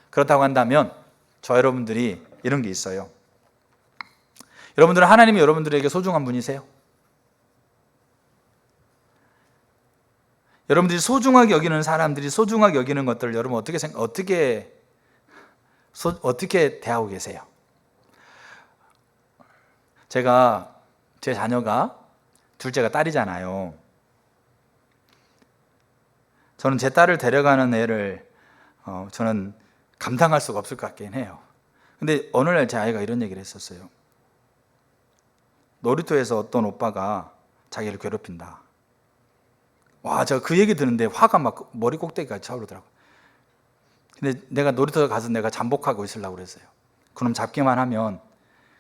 그렇다고 한다면 저 여러분들이 이런 게 있어요. 여러분들은 하나님이 여러분들에게 소중한 분이세요? 여러분들이 소중하게 여기는 사람들이 소중하게 여기는 것들을 여러분 어떻게 대하고 계세요? 제 자녀가 둘째가 딸이잖아요. 저는 제 딸을 데려가는 애를 저는 감당할 수가 없을 것 같긴 해요. 근데 어느 날 제 아이가 이런 얘기를 했었어요. 놀이터에서 어떤 오빠가 자기를 괴롭힌다. 와, 제가 그 얘기 듣는데 화가 막 머리 꼭대기까지 차오르더라고요. 근데 내가 놀이터 가서 내가 잠복하고 있으려고 그랬어요. 그럼 잡기만 하면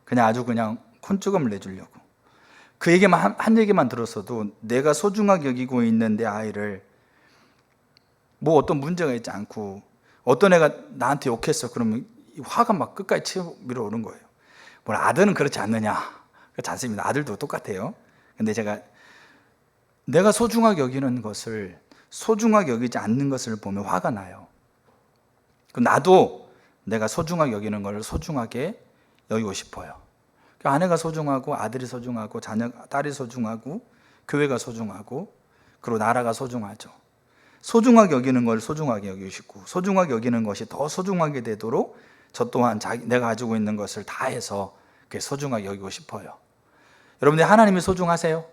그냥 아주 그냥 콘쭈금을 내주려고. 그 얘기만 한 얘기만 들었어도 내가 소중하게 여기고 있는 내 아이를 뭐 어떤 문제가 있지 않고 어떤 애가 나한테 욕했어. 그러면 이 화가 막 끝까지 치어 밀어오는 거예요. 뭐 아들은 그렇지 않느냐? 그렇지 않습니다. 아들도 똑같아요. 근데 내가 소중하게 여기는 것을 소중하게 여기지 않는 것을 보면 화가 나요. 그럼 나도 내가 소중하게 여기는 걸 소중하게 여기고 싶어요. 그러니까 아내가 소중하고 아들이 소중하고 딸이 소중하고 교회가 소중하고 그리고 나라가 소중하죠. 소중하게 여기는 걸 소중하게 여기고 싶고 소중하게 여기는 것이 더 소중하게 되도록 저 또한 내가 가지고 있는 것을 다해서 소중하게 여기고 싶어요. 여러분들 하나님이 소중하세요?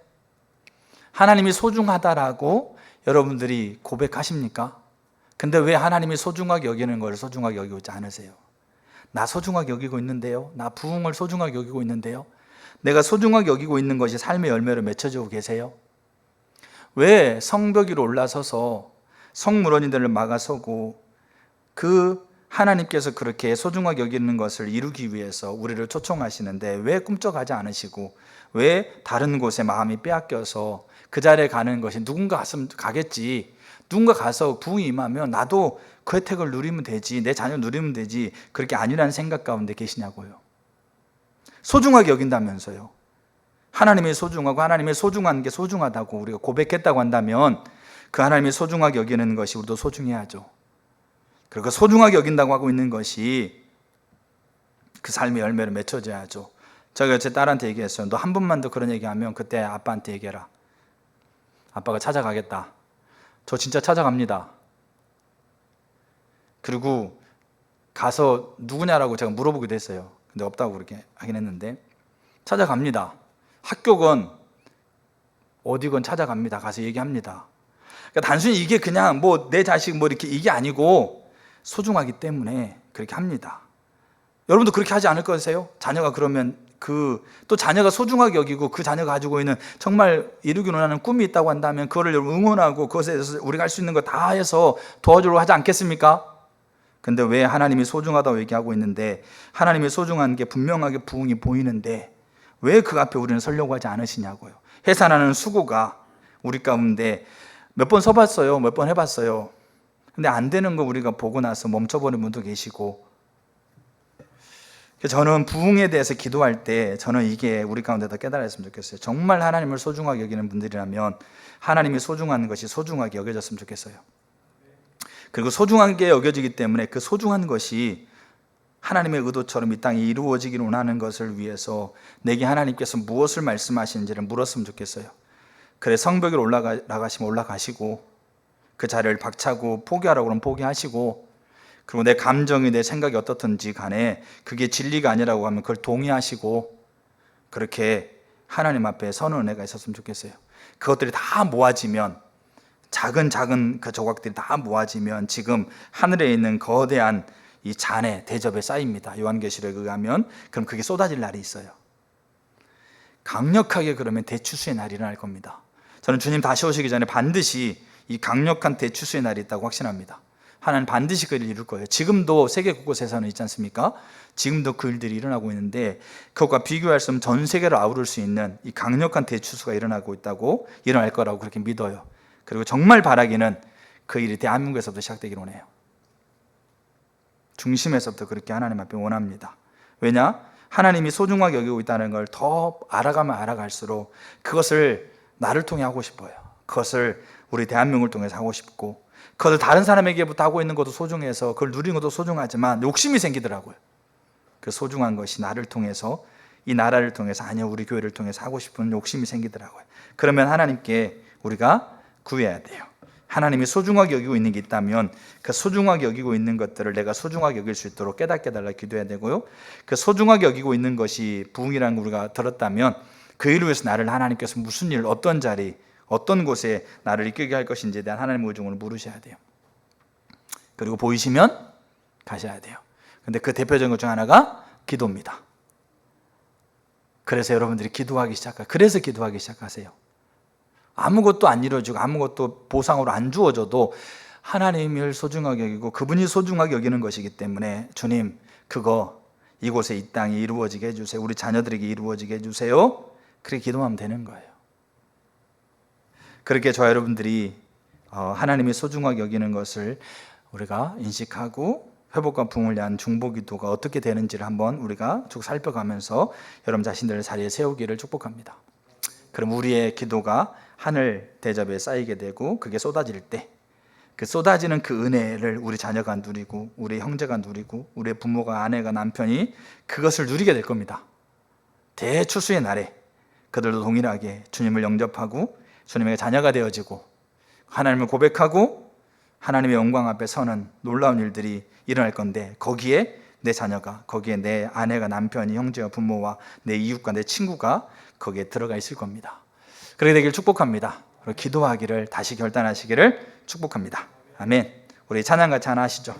하나님이 소중하다라고 여러분들이 고백하십니까? 근데 왜 하나님이 소중하게 여기는 걸 소중하게 여기고 있지 않으세요? 나 소중하게 여기고 있는데요. 나 부흥을 소중하게 여기고 있는데요. 내가 소중하게 여기고 있는 것이 삶의 열매로 맺혀지고 계세요? 왜 성벽 위로 올라서서 성물원이들을 막아서고 그 하나님께서 그렇게 소중하게 여기는 것을 이루기 위해서 우리를 초청하시는데 왜 꿈쩍하지 않으시고 왜 다른 곳에 마음이 빼앗겨서 그 자리에 가는 것이 누군가 갔으면 가겠지, 누군가 가서 부흥이 임하면 나도 그 혜택을 누리면 되지, 내 자녀 누리면 되지, 그렇게 아니라는 생각 가운데 계시냐고요. 소중하게 여긴다면서요. 하나님이 소중하고 하나님의 소중한 게 소중하다고 우리가 고백했다고 한다면 그 하나님이 소중하게 여기는 것이 우리도 소중해야죠. 그리고 소중하게 여긴다고 하고 있는 것이 그 삶의 열매로 맺혀져야죠. 제가 제 딸한테 얘기했어요. 너 한 번만 더 그런 얘기하면 그때 아빠한테 얘기해라. 아빠가 찾아가겠다. 저 진짜 찾아갑니다. 그리고 가서 누구냐라고 제가 물어보기도 했어요. 근데 없다고 그렇게 하긴 했는데 찾아갑니다. 학교건 어디건 찾아갑니다. 가서 얘기합니다. 그러니까 단순히 이게 그냥 뭐 내 자식 뭐 이렇게 이게 아니고 소중하기 때문에 그렇게 합니다. 여러분도 그렇게 하지 않을 거세요? 자녀가 그러면 또 자녀가 소중하게 여기고 그 자녀가 가지고 있는 정말 이루기 원하는 꿈이 있다고 한다면 그거를 응원하고 그것에 대해서 우리가 할 수 있는 거 다 해서 도와주려고 하지 않겠습니까? 근데 왜 하나님이 소중하다고 얘기하고 있는데 하나님이 소중한 게 분명하게 부흥이 보이는데 왜 그 앞에 우리는 서려고 하지 않으시냐고요. 해산하는 수고가 우리 가운데 몇 번 서봤어요. 몇 번 해봤어요. 근데 안 되는 거 우리가 보고 나서 멈춰버린 분도 계시고, 저는 부흥에 대해서 기도할 때 저는 이게 우리 가운데 더 깨달았으면 좋겠어요. 정말 하나님을 소중하게 여기는 분들이라면 하나님이 소중한 것이 소중하게 여겨졌으면 좋겠어요. 그리고 소중한 게 여겨지기 때문에 그 소중한 것이 하나님의 의도처럼 이 땅에 이루어지기를 원하는 것을 위해서 내게 하나님께서 무엇을 말씀하시는지를 물었으면 좋겠어요. 그래 성벽에 올라가시면 올라가시고 그 자리를 박차고 포기하라고 그러면 포기하시고, 그리고 내 감정이 내 생각이 어떻든지 간에 그게 진리가 아니라고 하면 그걸 동의하시고 그렇게 하나님 앞에 서는 은혜가 있었으면 좋겠어요. 그것들이 다 모아지면 작은 그 조각들이 다 모아지면 지금 하늘에 있는 거대한 이 잔에 대접에 쌓입니다. 요한계시록에 의하면 그럼 그게 쏟아질 날이 있어요. 강력하게 그러면 대추수의 날이 일어날 겁니다. 저는 주님 다시 오시기 전에 반드시 이 강력한 대추수의 날이 있다고 확신합니다. 하나님 반드시 그 일을 이룰 거예요. 지금도 세계 곳곳에서는 있지 않습니까? 지금도 그 일들이 일어나고 있는데 그것과 비교할 수 없는 전 세계를 아우를 수 있는 이 강력한 대추수가 일어날 거라고 그렇게 믿어요. 그리고 정말 바라기는 그 일이 대한민국에서부터 시작되기를 원해요. 중심에서부터 그렇게 하나님 앞에 원합니다. 왜냐? 하나님이 소중하게 여기고 있다는 걸 더 알아가면 알아갈수록 그것을 나를 통해 하고 싶어요. 그것을 우리 대한민국을 통해서 하고 싶고, 그것을 다른 사람에게부터 하고 있는 것도 소중해서 그걸 누리는 것도 소중하지만 욕심이 생기더라고요. 그 소중한 것이 나를 통해서, 이 나라를 통해서, 아니요 우리 교회를 통해서 하고 싶은 욕심이 생기더라고요. 그러면 하나님께 우리가 구해야 돼요. 하나님이 소중하게 여기고 있는 게 있다면 그 소중하게 여기고 있는 것들을 내가 소중하게 여길 수 있도록 깨닫게 달라 기도해야 되고요. 그 소중하게 여기고 있는 것이 부흥이라는 걸 우리가 들었다면 그 일을 위해서 나를 하나님께서 무슨 일, 어떤 자리, 어떤 곳에 나를 이끌게 할 것인지에 대한 하나님의 의중을 물으셔야 돼요. 그리고 보이시면 가셔야 돼요. 근데 그 대표적인 것 중 하나가 기도입니다. 그래서 여러분들이 그래서 기도하기 시작하세요. 아무것도 안 이루어지고 아무것도 보상으로 안 주어져도 하나님을 소중하게 여기고 그분이 소중하게 여기는 것이기 때문에 주님 그거 이곳에 이 땅에 이루어지게 해주세요. 우리 자녀들에게 이루어지게 해주세요. 그렇게 기도하면 되는 거예요. 그렇게 저와 여러분들이 하나님이 소중하게 여기는 것을 우리가 인식하고 회복과 부흥을 위한 중보기도가 어떻게 되는지를 한번 우리가 쭉 살펴가면서 여러분 자신들을 자리에 세우기를 축복합니다. 그럼 우리의 기도가 하늘 대접에 쌓이게 되고 그게 쏟아질 때, 그 쏟아지는 그 은혜를 우리 자녀가 누리고 우리 형제가 누리고 우리 부모가, 아내가, 남편이 그것을 누리게 될 겁니다. 대추수의 날에 그들도 동일하게 주님을 영접하고 주님의 자녀가 되어지고 하나님을 고백하고 하나님의 영광 앞에 서는 놀라운 일들이 일어날 건데, 거기에 내 자녀가, 거기에 내 아내가, 남편이, 형제와 부모와 내 이웃과 내 친구가 거기에 들어가 있을 겁니다. 그렇게 되길 축복합니다. 기도하기를 다시 결단하시기를 축복합니다. 아멘. 우리 찬양 같이 하나 하시죠.